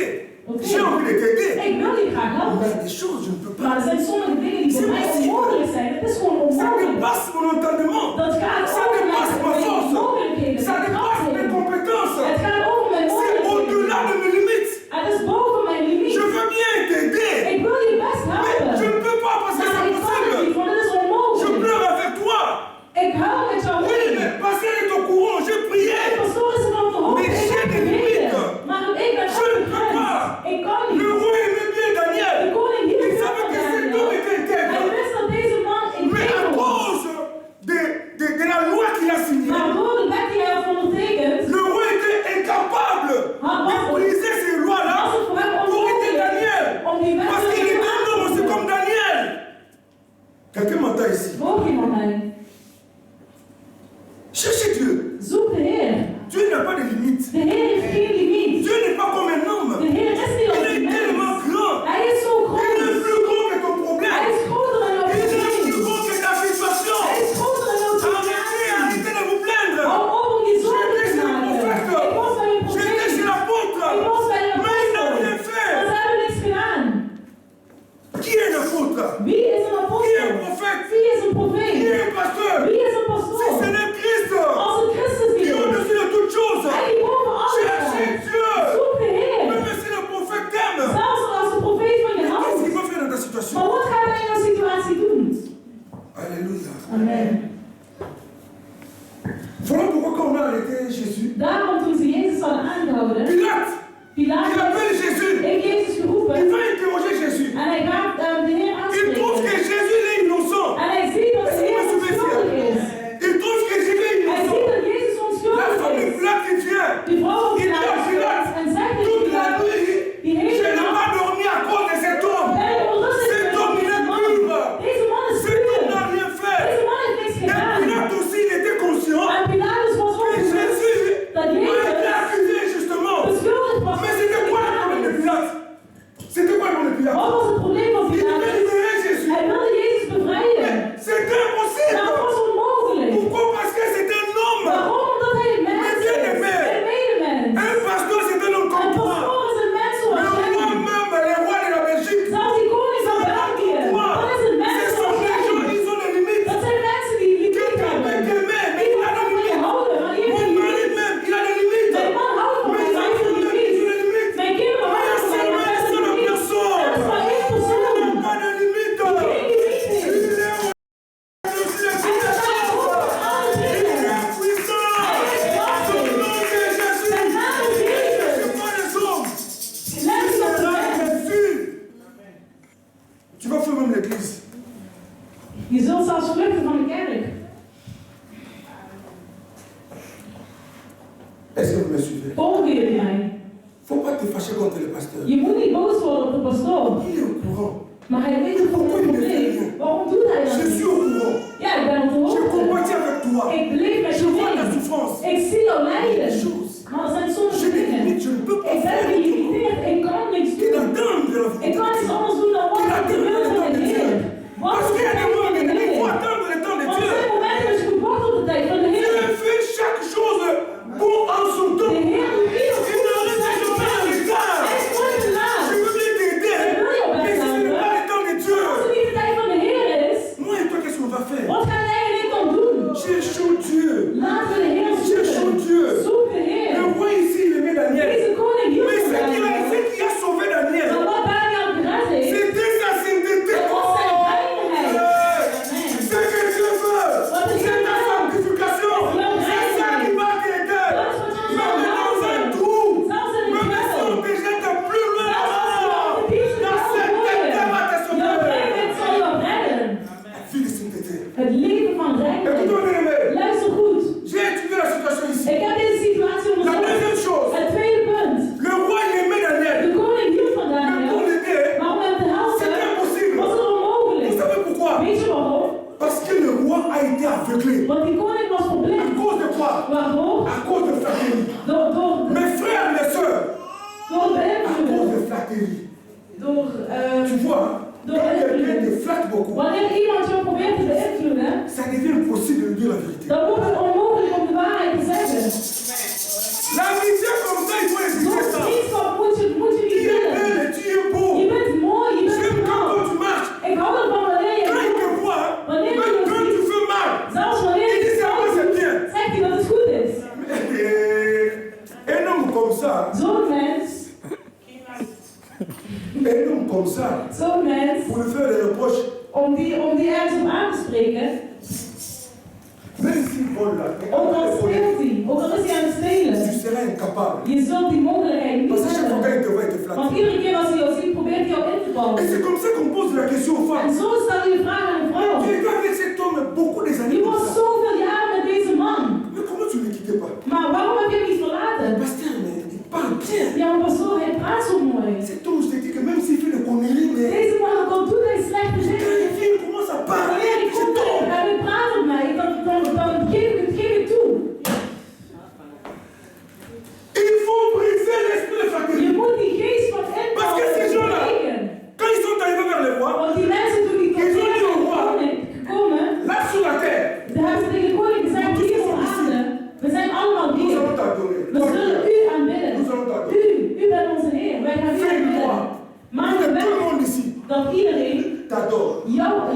Oké. j'ai envie de t'aider. Ik wil je graag Mais helpen. il y a des choses, je ne peux Maar pas. er zijn sommige dingen die voor mij onmogelijk zijn. Het is gewoon Ça onmogelijk. dépasse mon entendement. Dat gaat Ça over dépasse ma mijn force. mogelijkheden. Ça mijn dépasse mes krachten. compétences. Het gaat over mijn C'est au-delà mogelijkheden. de mes limites. Het is boven mijn limiet. Je veux bien t'aider. Ik wil je best Mais helpen. je ne peux pas parce que Maar c'est ik kan het impossible. niet, want het is Je onmogelijk. pleure avec toi. Ik huil met jou Oui, mee. mais pasteur est au courant, j'ai De prié. pastoor is er op de hoogte. Mais Ik j'ai heb des gebeden. limites. Maar ik ben Je ne peux pas. Ik kan niet. Le roi pasteur. Je moet niet boos worden op de pastoor. Il est au courant. Maar hij weet het gewoon het probleem. Waarom doet hij dat Je suis niet? au courant. Ja, ik ben op de Je hoogte. compatis avec toi. Ik beleef met Je je vois ta mee. souffrance. Ik zie jouw Il y a lijden. des choses. Maar er zijn sommige Je dingen. limite, je ne peux pas Ik ben faire gelimiteerd. Ik kan niks qu'il doen. attende de la Ik kan volonté niets de Dieu. anders doen dan wat ik de wil van de Heer. Wat Parce is qu'il y de a des tijd van moments, de il faut Heer? attendre le temps de Want er Dieu. zijn momenten dat je moet wachten op de tijd van de Dieu Heer. fait chaque chose bon en son De temps. Heer doet ieder Il goed ne op zijn reste pas tijd. en retard. Hij is nooit te laat. Je veux bien t'aider, mais si ce n'est pas le temps de Als Dieu, het niet de tijd van de Heer is, moi et toi, qu'est-ce qu'on va faire? wat gaan jij en ik dan doen? Cherchons Dieu. Laten we de Heer Cherchons zoeken. Dieu. Zoek de Heer. Le roi ici, il aimait Daniel. Deze koning hield Mais van ce Daniel. qui a sauvé Daniel, Maar wat Daniel gered heeft, c'était sa sainteté. dat was zijn heiligheid. Ce que Dieu veut, c'est ta sanctification. C'est ça qui va t'aider. Me mettre dans un trou. Me mettre sur te jeter plus loin. Dans cette tête va te Jouw sauver. vrijheid zal jou redden. Vie de sainteté. Het leven van rijkheid. Écoutez, bien aimé. Luister goed. J'ai étudié la situation ici. Ik heb deze situatie La onderzocht. deuxième chose, Het tweede punt. le roi il aimait Daniel. De koning hield van Mais Daniel. pour l'aider, Maar om hem te helpen, c'était impossible. was het Vous onmogelijk. savez pourquoi? Weet je waarom? Parce que le roi a été aveuglé. Want die koning was À verblind. cause de quoi? Waardoor? À cause de flatterie. Door Mes frères, mes soeurs, de à cause beïnvloeding. de flatterie. Door, Tu vois, Door quand quelqu'un beïnvloeding. te flatte beaucoup, Wanneer iemand jou probeert te beïnvloeden, ça devient impossible de lui dire la vérité. dan wordt het onmogelijk om de waarheid te zeggen. L'amitié comme ça, il faut éviter Zo'n ça. vriendschap moet je Tu niet es willen. belle, tu es beau. Je bent mooi, je bent J'aime knap. quand tu marches. Ik hou ervan wanneer je Quand il te voit, Wanneer je même quand tu fais mal, zelfs wanneer il je dit ça, c'est bien. zegt hij dat het goed is. Un homme comme ça, Zo'n mens, pour lui faire des reproches, om die ergens op aan te spreken, même s'il vole la ook al steelt hij, ook al is hij aan het tu stelen, seras incapable. je zult die mogelijkheid niet Parce que chaque fois hebben. qu'il te voit, il te flatte. Want iedere keer als hij jou ziet, probeert hij jou in te Et vallen. c'est comme ça qu'on pose la question aux En femmes. zo stel je de vraag aan een Tu vrouw. étais avec cet homme beaucoup des années Je comme was ça. zoveel jaren met deze man. Mais comment tu ne le quittais pas? Maar waarom heb je hem niet verlaten? Pasteur, mais il parle bien. Ja, maar pastoor, hij praat zo mooi. Cet homme, je te dis que même s'il fait des conneries, mais Deze man, ook al doet hij slechte quand dingen, il vient, il commence à parler. wanneer hij Je komt tombe. en hij praat op mij, dan geef ik toe. Il faut briser l'esprit de Je flatterie. moet die geest van Parce que ces gens-là, invallen. quand ils sont arrivés vers le roi, Want die mensen toen die tot Ils ont dit au de roi, koning gekomen, là sur la terre, daar hebben ze tegen de koning gezegd, hier op aarde, we zijn allemaal nous hier. allons t'adorer. We zullen u aanbidden. Nous allons t'adorer. U bent onze Heer. Wij gaan u Fais-le aanbidden. moi. Maak Que het tout le weg monde ici dat iedereen t'adore.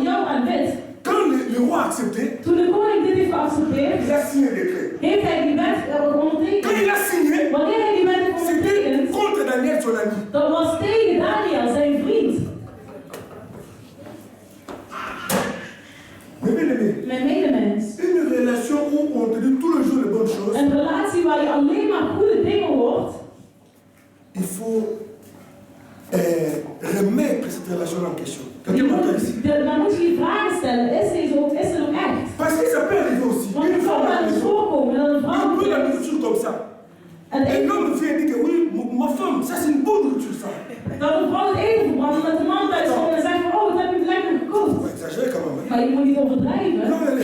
jou aanbidt. Quand le roi a accepté, Toen de koning dit heeft geaccepteerd, il a signé un décret. heeft hij die wet Quand ondertekend. il a signé, Wanneer hij die wet heeft c'était ondertekend, contre Daniel, son ami. dat was tegen Daniel, zijn vriend. Mais bien aimé, Mijn medemens. une relation où on te dit tous les jours les bonnes choses, Een relatie waar je alleen maar goede dingen hoort, il faut remettre cette relation en question. Quelqu'un m'entend ici? dan moet je je vragen stellen, is het ook echt? Parce que ça peut arriver aussi. Want Une het kan femme wel à la eens maison, voorkomen dat een vrouw un peu la komt nourriture comme ça. en Un homme vient et dit que oui, ma femme, ça c'est une bonne nourriture ça. dat een vrouw het eten verbrandt en dat de man thuis komt en zegt van, oh, wat heb je lekker On gekookt. va exagérer quand même. Hein? Maar je moet niet overdrijven. Non, mais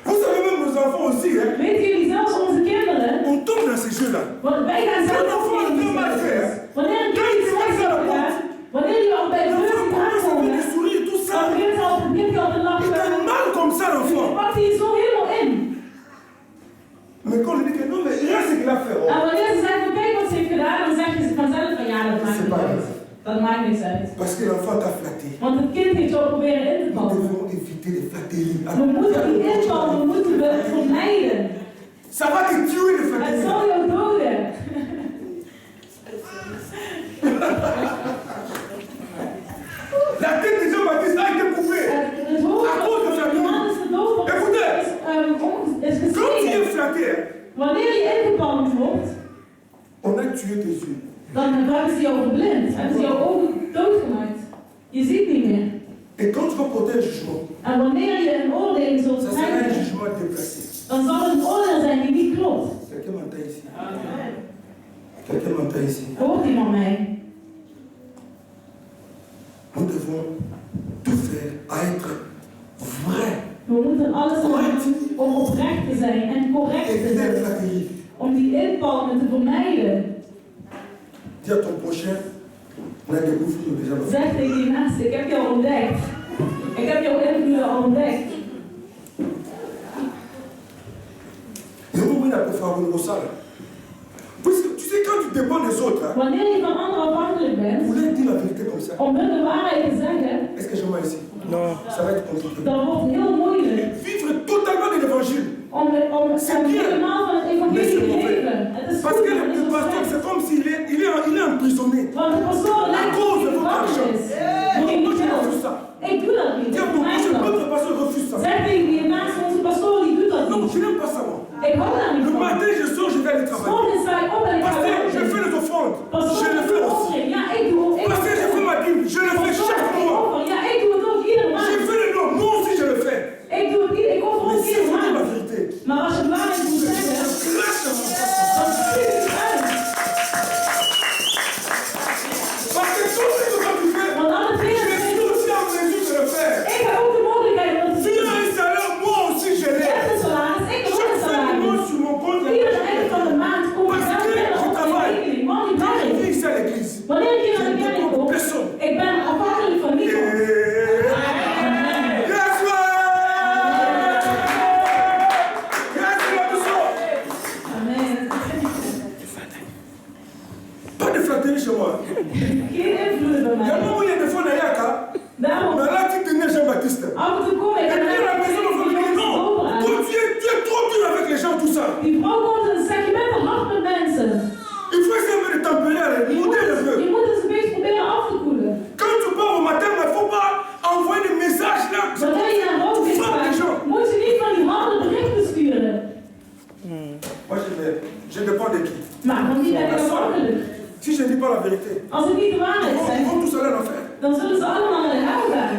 vous savez même nos enfants aussi, hein? Weten jullie, zelfs onze kinderen, On tombe dans ces jeux-là. want wij gaan zelf Quand ook l'enfant in a die deux mal fait, situaties. hein? Wanneer een kind iets slechts heeft gedaan, wanneer je al bij de deur L'enfant ziet commence à faire aankomen, des sourires, tout ça. dan begint hij al te Il lachen. fait mal comme ça, Je l'enfant. pakt hij zo helemaal in. Mais quand on lui dit que non, mais rien, c'est qu'il a fait. En Oh. wanneer ze zeggen van kijk wat ze heeft gedaan, dan zeg je vanzelf van ja, dat maakt C'est niet pas uit. grave. Dat maakt niks uit. Parce que l'enfant t'a flatté. Want het kind heeft jou proberen in te Nous vallen. devons éviter les flatteries. We moeten die invallen, we moeten we vermijden. Ça va te tuer, les Het flatteries. zal jou doden. La tête de Jean-Baptiste a été coupée. Het hoofd van de man is gedood, is Quand tu gesneden. es flatté, Wanneer je ingepalmd wordt, on a tué tes yeux. dan hebben ze jou verblind. Hebben ze jouw ogen doodgemaakt. Je ziet niet meer. Et quand tu vas porter un jugement, En wanneer je een oordeel zult ça sera un brengen, jugement déplacé. dan zal het een oordeel zijn die niet klopt. Quelqu'un m'entend ici. Hoort iemand mij? Nous devons tout faire à être vrai. We moeten alles doen om oprecht te zijn en correct Et te peut-être zijn. flatterie. Om die invallen te vermijden. Dis à ton prochain, on a découvert déjà. Zeg tegen die mensen, ik heb jou ontdekt. Ik heb jouw invloeden al ontdekt. Tu sais, quand tu dépends des autres, hein, Wanneer je van anderen afhankelijk vous bent, voulez dire la vérité comme ça. om hun de waarheid te zeggen, Est-ce que je m'en ici? Non. Ça va être compliqué. dan wordt het heel moeilijk Vivre totalement de l'évangile. om helemaal van het evangelie te leven. Het is Parce goed, que maar het is le zo pasteur, slecht. c'est comme s'il est emprisonné. Want de pastoor lijkt op die gevangenis. Moi, je refuse ça. Ik doe dat niet. Dis à Dat ton is prochain, mijn notre pasteur refuse ça. Zeg tegen die naast onze pastoor, die doet dat Non, niet. je n'aime pas ça, moi. Ik hou daar niet Le van. matin, je sors, je vais aller travailler. Morgen sta ik op en ik ga Pasteur, je werken. fais les offrandes. Pastoor, Je le ik fais doe aussi. offering. Ja, ik doe ook. Pasteur, je fais ma dîme. Je le fais chaque mois. Ja, ik doe het ook iedere Je maand. fais le nom. Moi aussi, je le fais. Ik doe het niet, ik offer Mais ook s'il iedere faut dire la maand. vérité, Maar als je het waarheid moet zeggen, grâce à mon dan stuur je het uit. Parce que tout ce que tu fais, Want alle je dingen suis aussi en mesure de le faire. ik heb ook de mogelijkheid om het te S'il y doen. a un salaire, moi aussi je Je l'ai. hebt een salaris, ik heb ook Chaque een fin du mois salaris. sur mon compte, il y a Iedere eind van de maand kom ik wel binnen op mijn rekening. Man, ik quand je werk. viens ici à l'église, Wanneer ik hier je naar de ne kerk dépends de kom, personne. ik ben afhankelijk van niemand. Yes, Amen. pas de flatterie chez moi. Geen invloed bij Il y a un mij. moment où il y a des fois, il y a un Daarom, mais là, tu tenais Jean-Baptiste. af en toe kom ik Et en puis à la maison, on dan me dit non, toi, tu es trop dur avec les gens, tout ça. Die vrouw komt en zegt, je bent te hard met mensen. Il faut essayer un peu de tempérer, Je monter le feu. moet eens een beetje proberen af te koelen. Quand tu pars au matin, il ne faut pas envoyer des messages là. Wanneer je naar rood Tu frappes les gens. gaat, moet je niet van die harde berichten sturen. Moi, je dépends de qui. Maar van wie ben ik afhankelijk? Si je ne dis pas la vérité, Als ik niet de waarheid ils zeg, vont tous aller en enfer. dan zullen ze allemaal naar de hel gaan.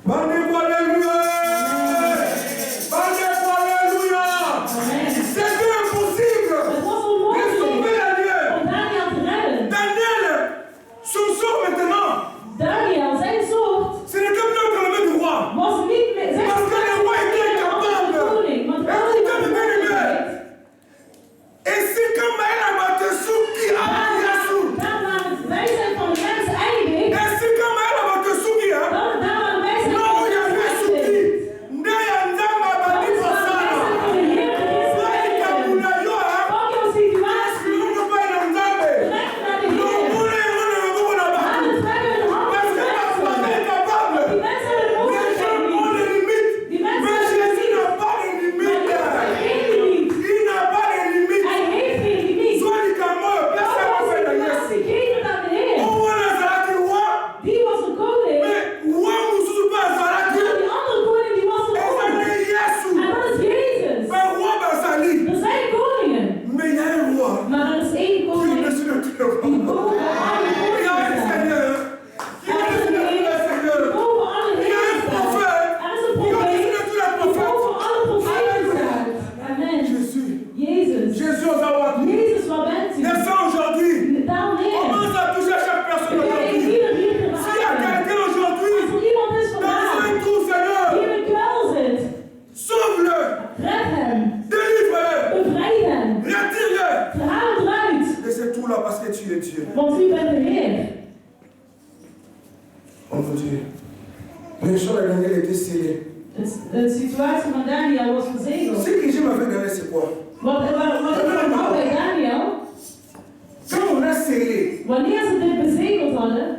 Bandez-vous, alléluia! Bandez-vous, alléluia! Amen. C'était impossible Het was de onmogelijk sauver Daniel. om Daniel te redden. Daniel, son sort maintenant, Daniel, zijn soort, ce n'était plus entre les mains du roi. was niet meer... Zijn Parce que le roi était de capable. koning. Want Écoutez, mes bien-aimés. koning Et c'est comme Maël Abatessou qui a Yassou. daar waar het wijsheid van de mensen eindigt, Et c'est comme Maël Abatessou qui a. dan daar waar de wijsheid Non, van il y de avait mensen Souki. eindigt. Ndeya Ndama Badi Bosana. Soyez Kabuna Yo, hein. Pak jouw situatie, Nous ne pas dans Nzambe. trek naar de Nous Heer. voulons là-bas. Aan het trekken in de hand Parce van que de la foi mensen. est capable. Die mensen hebben de Les gens mogelijkheid ont niet. des limites. Die mensen Mais hebben Jésus n'a pas de Maar limite. Jezus heeft die niet. Il n'a pas de limite. Hij heeft geen limiet. Soit du Cameroun, personne ne fait de Yesu. Geef het aan de Heer. On voit Nazareth roi. Die was een koning. Mais roi Moussou pas Nazareth. En die andere koning die was een Et ça koning. n'est Yesu. En dat is Jezus. Mais roi Basali. Er zijn koningen. Mais il y a un roi. Maar er is één Qui est koning au-dessus de tout le die monde. boven alle Il y a koningen un staat. Seigneur. Qui est au-dessus de tous les seigneurs. Boven alle Il y a un heren staat. prophète. Er is een Qui est au-dessus profeet de tous les die prophètes. boven alle profeten staat. Amen. Jésus. Jezus. Jésus aux Awadi. Jezus, waar bent u? Descends aujourd'hui. Daal neer. Commence à toucher chaque personne Kun jij aujourd'hui. ieder hier S'il y a geraken? quelqu'un aujourd'hui Als er iemand is dans vandaag un trou, Seigneur, die in een kwel zit, sauve-le, red hem. délivre-le, Bevrijd hem. retire-le. Haal hem eruit. De ce trou-là parce que tu es Dieu. Want u bent de Heer. Oh mon Dieu. Le chant de Daniel était scellé. De situatie van Daniel was verzegeld. Ce que j'aime avec Daniel, c'est quoi? Wat ik vertrouw bij Daniel, Quand on a scellé wanneer ze dit bezegeld hadden,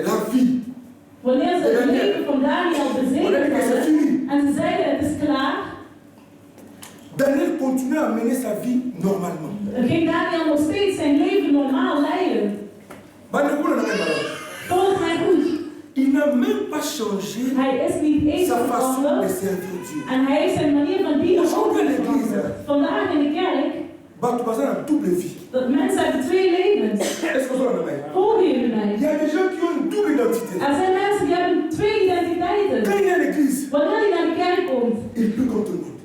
la vie, wanneer ze het leven van Daniel on a bezegeld dit que c'est hadden, fini. en ze zeiden het is klaar, Daniel continuait à mener sa vie normalement. ging Daniel nog steeds zijn leven normaal leiden. Volgens mij goed. Il n'a même pas changé Hij is niet eens sa façon de veranderd. servir Dieu. En hij heeft zijn manier van dienen ook niet veranderd. Vandaag in de kerk, Tu passes une double vie. dat mensen hebben twee levens. Est-ce que vous en avez? Volgen jullie Il mij? y a des gens qui ont une double identité. Er zijn mensen die hebben twee identiteiten. Quand il est à l'église, Wanneer je naar de kerk komt, il prie contre tout le monde.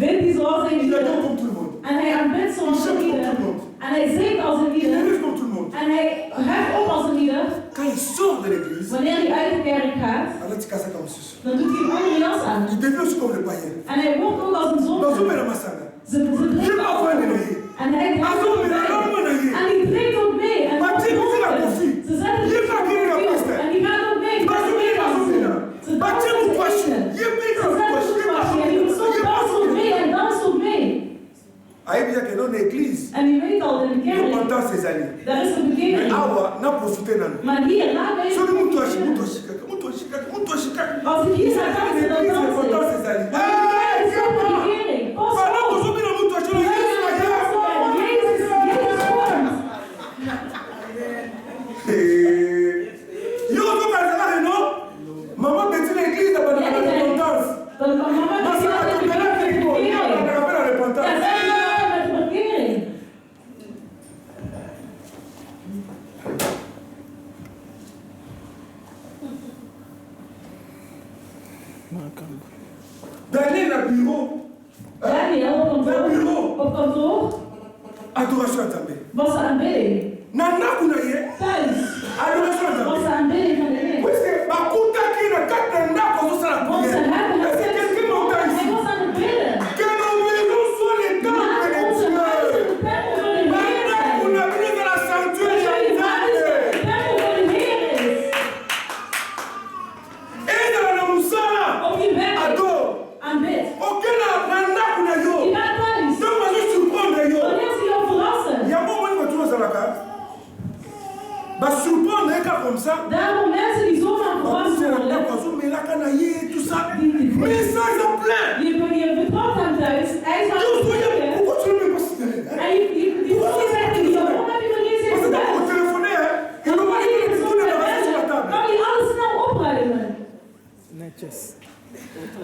Bidt hij zoals een Il ieder. adore comme tout le monde. En hij aanbidt Il zoals chante een comme ieder. tout le monde. En hij zingt als een Il ieder. élève comme tout le monde. En hij heft op als een ieder. Quand il sort de l'église, Wanneer hij uit de kerk gaat, alors tu casses comme ceci. dan doet hij een andere jas aan. Il devient aussi comme le païen. En hij wordt ook als een Dans zondaar. une mère massana. Ze drinken ook mee. En hij drinkt ook mee. En die drinkt ook mee. En Maar die moet je naar koffie. ze zetten Je het gaat hier naar op kosten. en die gaat ook mee. Maar zo meer dan zo meer. Ze Maar dansen je moet met wassen. eten. Je bent Ze aan het zetten wassen. het wassen. En die persoon danst ook mee en danst ook mee. Hij dit que dans l'église, En die weet al in de il kerk, entend ses amis. daar is de Mais bekering. awa, n'a profité nan. Maar hier, laat mij So nous toi chicago. als ik hier ga dansen, dan dans ik. Entend ses amis. Dat is ook de bekering. Pas Pendant op. qu'on s'oublie dans notre Jezus komt. Yo, vous parlez non? Maman, petit l'église, elle va dans la repentance. Dan kan mama Parce que la met de repentance, bekering. elle va dans la Ja, repentance. zij gaan met de bekering. Daniel, le bureau, Daniel op kantoor adoration à Zambé. was de aanbidding. Nana, vous n'avez Thuis adoration à was Zambé. de aanbidding van de Heer. Puisque Bakuta qui n'a qu'à nana, comme ça, la Want ze prière. hebben Est-ce que quelqu'un m'entend hij ici? was aan het bidden. Que nos maisons soient les temples Laat de onze huizen Dieu. de tempel van de Heer Maintenant, vous zijn. n'avez dans la Dat sanctuaire jullie huis de Zambé. tempel van de Heer is. Et dans la Moussala, Op je werk adore. aanbid. Aucun nana, vous n'avez Je yo. gaat thuis. Donc, moi, je surprendre yo. Wanneer ze jou verrassen. Il y a un moment où tu vas à la carte. Bah, surprendre un cas comme ça. Daarom mensen die zomaar verrast worden. Mais là, quand il y a tout ça, mais ça, ils ont plein. Je vertrouwt hem thuis. Hij is aan Yo, het soyez, bidden. pourquoi tu ne me mets pas si En die persoon zegt tegen jou, waarom heb je me niet Parce eens que gebeld? quand vous téléphonez, hein, et le mari Wanneer qui je est zo tout met le reste sur la bellen, table. kan je alles snel opruimen. Netjes.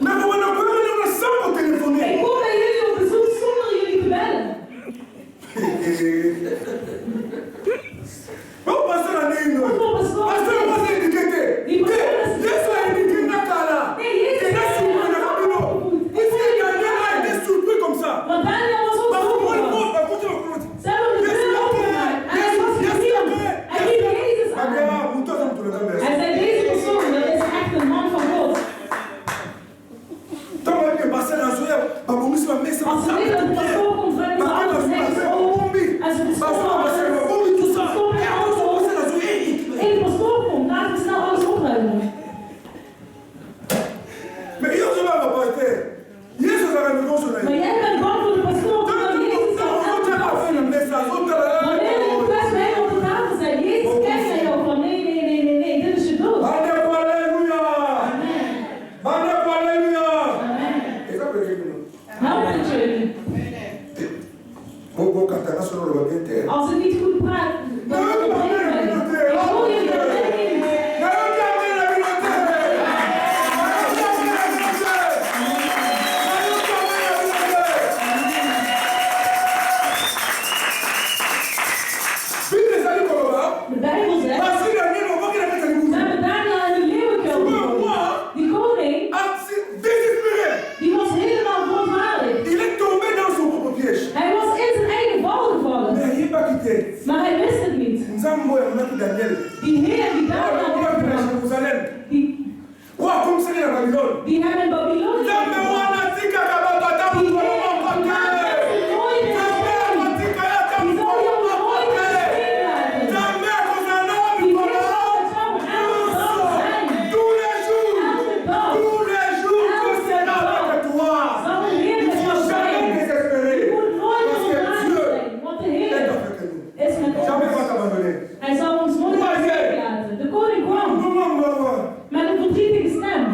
Mais comment on peut venir ensemble pour Ik téléphoner? kom bij jullie op bezoek zonder jullie te bellen. Oh, pasteur, on est une autre. Hoeveel pastoren Pasteur, zijn on er? va s'éduquer. Die pastoren zijn Yesu a éduqué Nakala. Nee, Jezus Et là, heeft surpris hem dans la Bible. Ici, Daniel a été surpris comme ça. Want Daniel was ook Parce que moi, zo. il faut écouter. Ze hebben de deur opengemaakt. En hij was gezien. Hij riep Jezus Ah aan. bien, vous tous, vous le donnez. Hij zei, deze persoon, dat is echt een man van God. Tant que le pasteur a joué, bah, bon, ça met ça. Als ze weten dat de pastoor komt, vragen ze alles niks op. En ze verstoppen alles. Ze verstoppen alles op. En de pastoor komt, laten we snel alles opruimen. Mais il y a un pasteur. Yesu a rendu compte sur la Maar jij bent bang voor de pastoor, omdat Jezus jou aanpakt. Wanneer je de kwestie bij hem op de tafel zet, Jezus kijkt naar jou van nee, dit is je dood. Amen. Help het jullie. Als ik niet goed praat, dan onderbreek mij. Ik hoor jullie dat niet. De Bijbel zegt, we hebben Daniel in de leeuwenkuil gevonden. Die koning, die was helemaal verontwaardigd. Hij was in zijn eigen val gevallen. Maar hij wist het niet. Die Heer die Daniel heeft gebracht, die hem in Babylonië heeft gebracht, die Heer die maakt het nooit meer stil. Die zal jou nooit meer stil laten. Die Heer zal met jou elke dag zijn. Elke dag. Zal de Heer met jou zijn. Je moet nooit verontwaardigd zijn, want de Heer is met ons. Hij zal ons nooit meer stil laten. De koning kwam met een verdrietige stem.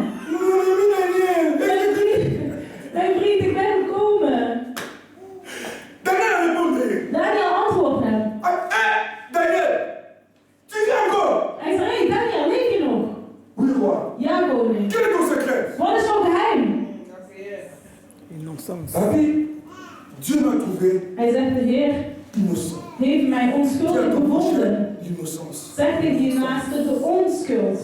Mijn vriend, ik ben gekomen. Daniel antwoordt hem. Hij zei, hey Daniel, leef je nog? Ja, koning. Wat is jouw geheim? Innocence. Dieu m'a trouvé Hij zegt, de Heer innocent. heeft mij Dieu a onschuldig ton prochain gevonden. l'innocence. Zeg tegen je naaste de onschuld.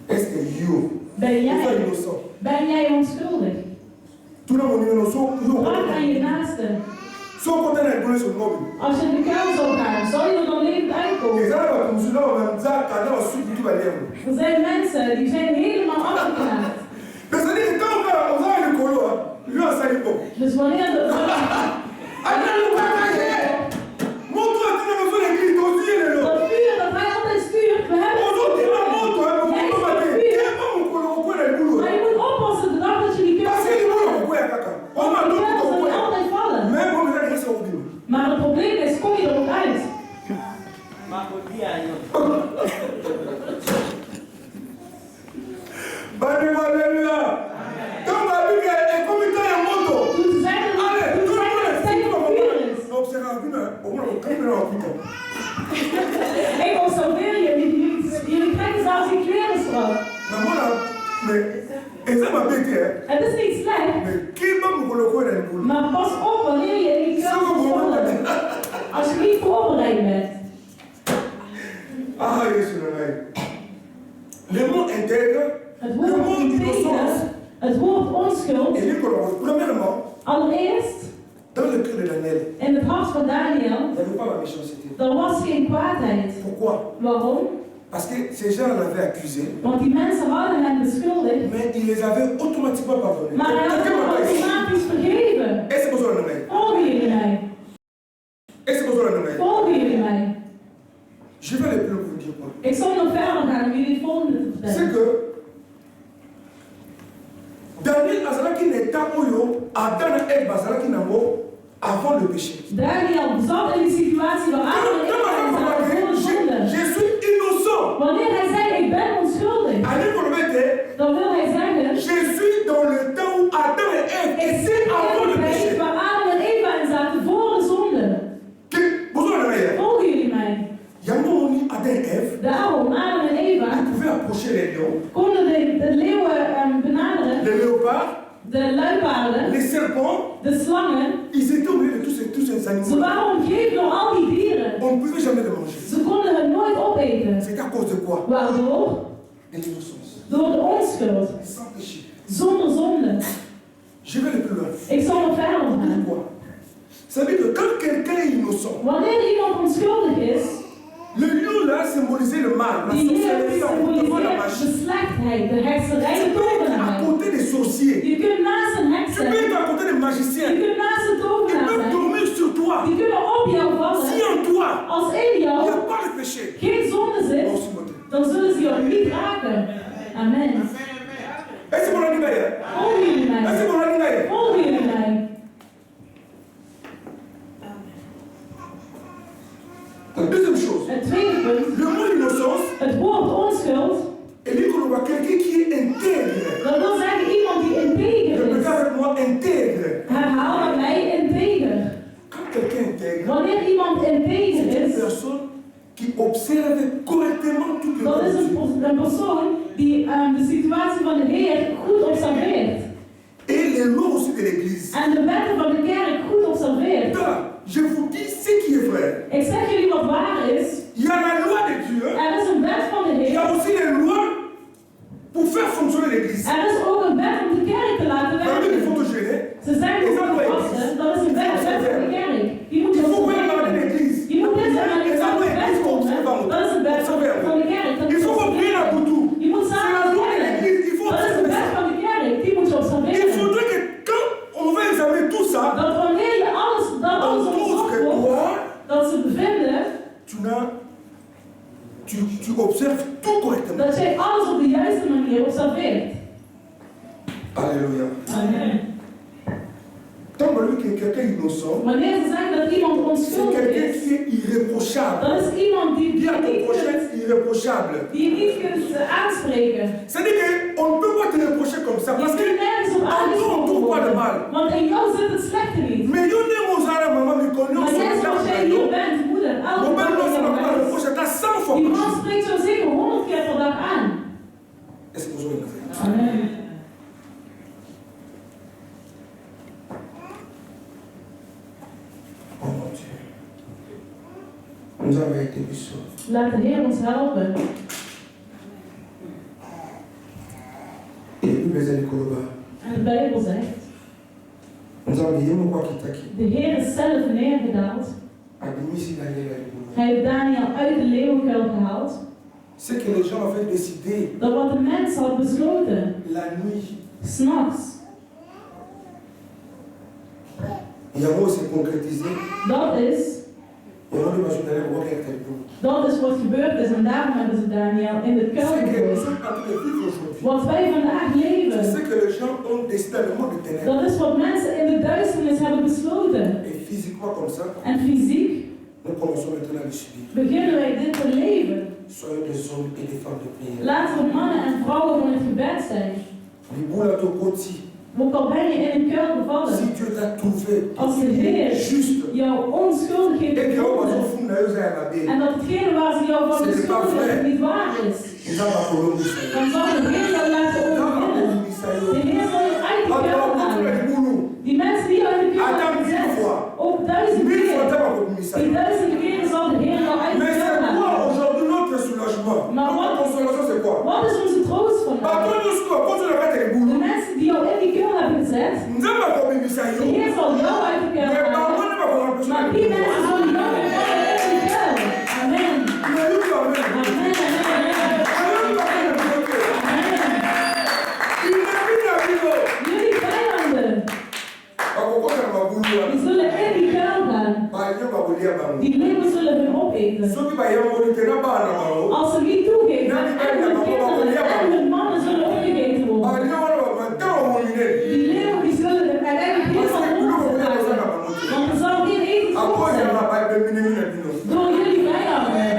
Est-ce que you? Ben Is jij, that innocent? ben jij onschuldig? Tout le monde est innocent. Vraag aan je naaste. Zo komt er een police op lobby. Als je in de kuil zou gaan, zal je er dan levend uitkomen? Et ça va comme cela, on va dire qu'à la suite du balai. Er zijn mensen die zijn helemaal afgeknapt. Mais ça dit que quand on va le colo, lui a sali bon. Dus wanneer de... Attends, le partager. Montre à tout le monde l'église, ton Dieu est là. Dat vuur dat hij altijd stuurt, we hebben On doit dire la montre, hein, on peut pas dire. Tiens pas mon colo, on peut le boulot. maar je moet oppassen de dag dat je die Parce que kuil... le boulot, on peut y caca. On va Die d'autres kuil qu'on zal je peut. altijd vallen. Même on va dire ça au boulot. Maar het probleem is, kom je er ook uit? Alléluia. Quand la Bible est comme une taille en moto. Toen ze zeiden Allez, toen tout le zeiden monde dat est het fou, vuur is. on observe la Bible, au moins on camera en putain. Ik observeer jullie trekken zelfs je kleren strak. Mais moi là, mais, et ça m'a bêté, hein. Het is niet slecht, Mais qui va me coloquer dans le boulot? maar pas op wanneer je in die Ça kuil va gaat vraiment vallen. Als je niet voorbereid bent. Ah, Jésus, le règne. Le mot intègre, Het le woord mot innocence, integer, het woord onschuld, et les colons. Premièrement, allereerst dans le cœur de Daniel, in het hart van Daniel, il n'y avait pas la méchanceté. er was geen kwaadheid. Pourquoi? Waarom? Parce que ces gens l'avaient accusé, Want die mensen hadden hem beschuldigd, mais ils les avaient automatiquement pardonnés. maar hij had Quelqu'un hem m'a pas ici. automatisch vergeven. Est-ce que vous avez le Volgen jullie mij? Est-ce que vous avez le Volgen jullie mij? Je vais aller plus loin pour vous dire quoi. Ik zal nog verder gaan om jullie het volgende te C'est vertellen. que Daniel azalaki na état oyo Adam na Ève bazalaki nango avant le péché. Daniel zat in die situatie waar Adam en Eva zaten voor de zonde. Je suis innocent. Wanneer hij zei, ik ben onschuldig, Allez pour le mettre, dan wil hij zeggen, je suis dans le temps où Adam et Ève ik zit étaient avant in le de péché. tijd waar Adam en Eva in zaten voor de zonde. Vous avez le meilleur. Volgen jullie mij? Yango moni Adam et Ève, Daarom, Adam en Eva ils pouvaient approcher les lions, konden de leeuwen benaderen, les léopards, de luipaarden, les serpents. de slangen. Ils étaient au milieu de tous ces Ze animaux. waren omgeven door al die dieren. On ne pouvait jamais les manger. Ze konden het nooit opeten. C'est à cause de quoi? Waardoor? De l'innocence. Door de onschuld. Sans péché. Zonder zonde. Je vais aller plus loin. Ik zal nog verder gaan. Pourquoi? Ça veut dire que quand quelqu'un est innocent, Wanneer iemand onschuldig is, le lion là symbolisait le mal, la die leeuw sorcellerie, l'envoûtement, la symboliseert magie. de slechtheid, de hekserij, Tu de peux être à tovenarij. côté des sorciers. Je kunt naast een Tu hekser, peux être à côté des je magiciens. kunt naast een Ils tovenaar peuvent zijn. dormir sur toi. Die kunnen op jou Si vallen. en toi, Als in il n'y jou a pas de péché, geen zonde on zit, se moque. dan zullen ze jou niet raken. Amen. Est-ce que vous l'avez dit? Volgen jullie Est-ce mij? que vous l'avez dit? Volgen jullie mij? La deuxième chose, Het tweede punt, le mot innocence, het woord onschuld, il dit qu'on voit quelqu'un qui est intègre. dat wil zeggen iemand die integer Répétez is. avec moi, intègre. Herhaal met mij integer. Quand quelqu'un est intègre, Wanneer iemand c'est integer une is, personne qui observe correctement toutes les dat is choses. een persoon die de situatie van de Heer goed observeert. Et les lois aussi de l'Église. En de wetten van de kerk goed observeert. Là, je vous dis ce qui est vrai. Ik zeg jullie wat waar is. Il y a la loi de Dieu. Er is een wet van de Il y Heer. a aussi les lois pour faire fonctionner l'Église. Er is ook een wet om de kerk te laten Vous avez des werken. photos gênées. Ze zijn ook vasten, dat is een wet van de kerk. Die moet Il je faut voir dans observeren. l'Église. Je moet dit zeggen, Les ik zal lois het de wet l'Église faut komen. observer. Dat is een wet van de kerk. Dat Il moet je faut prier la observeren. boutou. Je moet C'est samen la loi de bidden. l'Église. Il faut Dat is een observer wet ça. van de kerk. Die moet je Il observeren. faudrait que quand on va examiner tout ça, Dat wanneer je alles on trouve onderzocht que wordt, toi, dat ze bevinden tu observes tout correctement. dat jij alles op de juiste manier observeert. Alléluia. Amen. Tant que lui que quelqu'un est innocent, Wanneer ze zeggen dat iemand c'est onschuldig quelqu'un is, qui est irréprochable. dat is iemand die Dis je à ton niet prochain, kunt, irréprochable. die je niet kunt aanspreken. C'est-à-dire qu'on ne peut pas te reprocher comme ça. Je Parce que kunt nergens op en nous, on ne aangesproken trouve pas de worden. mal. Want in jou zit het slechte niet. Mais yo ne mozara maman mi konyo Maar net zoals jij hier bent, moeder, elke Mon père dag non in c'est jouw pas huis. reproche t'as 100 fois Die plus. man spreekt zo zeker 100 keer per dag aan. Est-ce que vous avez fait? Amen. Oh mon Dieu. Nous avons été puissants. Laat de Heer ons helpen. Et puis, les amis, Koloba. En de Bijbel zegt, Nous avons dit, moi, qui t'a qui. de Heer is zelf neergedaald. Abimisi Daniel. Hij heeft Daniel uit de leeuwenkuil gehaald. C'est que les gens avaient décidé Dat wat de mens had besloten, la nuit. 's'nachts, Yamo s'est concrétisé. dat is Yamo de Majou d'aller voir avec tel coup. wat gebeurd is en daarom hebben ze Daniel in de kuil C'est que nous gegooid. sommes en train de vivre aujourd'hui. Wat wij vandaag leven, C'est ce que les gens ont décidé dans le monde de ténèbres. dat is wat mensen in de duisternis hebben besloten. Et physiquement comme ça, En fysiek nous commençons maintenant à le subir. beginnen wij dit te leven. Soyons des hommes et des femmes de prière. Laten we mannen en vrouwen van het gebed zijn. Liboula Tokoti. Ook al ben je in een kuil gevallen, Si Dieu t'a trouvé als de Heer juste jou onschuldig heeft et que on va gevonden, s'en foutre d'ailleurs à la baie, en dat hetgene waar ze jou van beschuldigen niet waar is, nous allons Colombie. dan zal de Heer jou laten overwinnen. De Heer zal je uit de kuil halen. Die mensen die jou in de kuil hebben gezet, ook 1000 keer, die 1000 keer zal de Heer jou uit de Mais kuil c'est quoi halen. aujourd'hui notre soulagement? Maar Notre consolation, c'est quoi? Wat is onze troost vandaag? Quand nous sommes contre le reste des De boulots, mensen die jou in die kuil hebben gezet, nous allons pas comme de Heer zal jou uit de kuil mais par halen. contre, nous allons pas comme Maar die mensen zullen jou ontvangen in die kuil. Amen. Amen, amen, amen. Jullie vijanden, die zullen in die kuil gaan. Die leeuwen zullen hun opeten. Als ze niet toegeven, en hun kinderen en hun mannen zullen opgegeten worden. Die leeuwen die zullen uiteindelijk helemaal opgegeten. Want er zal geen eten voor zijn. Door jullie vijanden.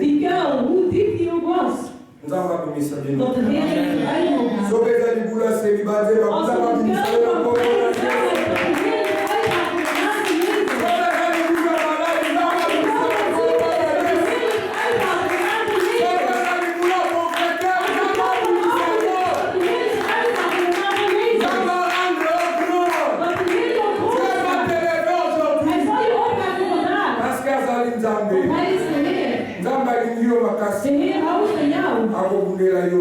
Die kuil, hoe diep die ook was, dat de Heer jullie eruit wil halen. Als er een kuil van de kuil is, dat de Heer jullie eruit haalt de Heer houdt van jou.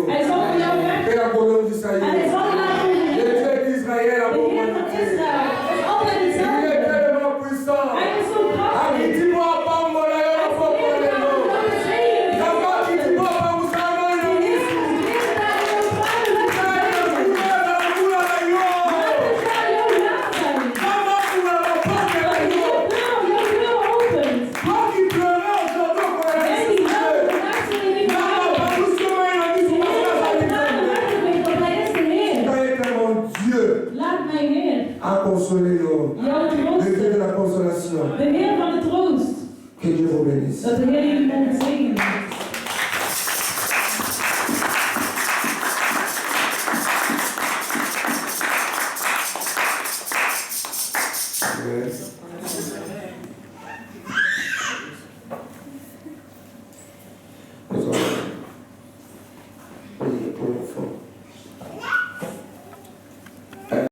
Hij zal van jou weg. En hij zal je laten overwinnen. De Heer van Israël is altijd hetzelfde. Hij is zo krachtig. De la consolation. De Heer van de troost. Que Dieu vous bénisse. Dat de Heer jullie mogen zegenen. Yes.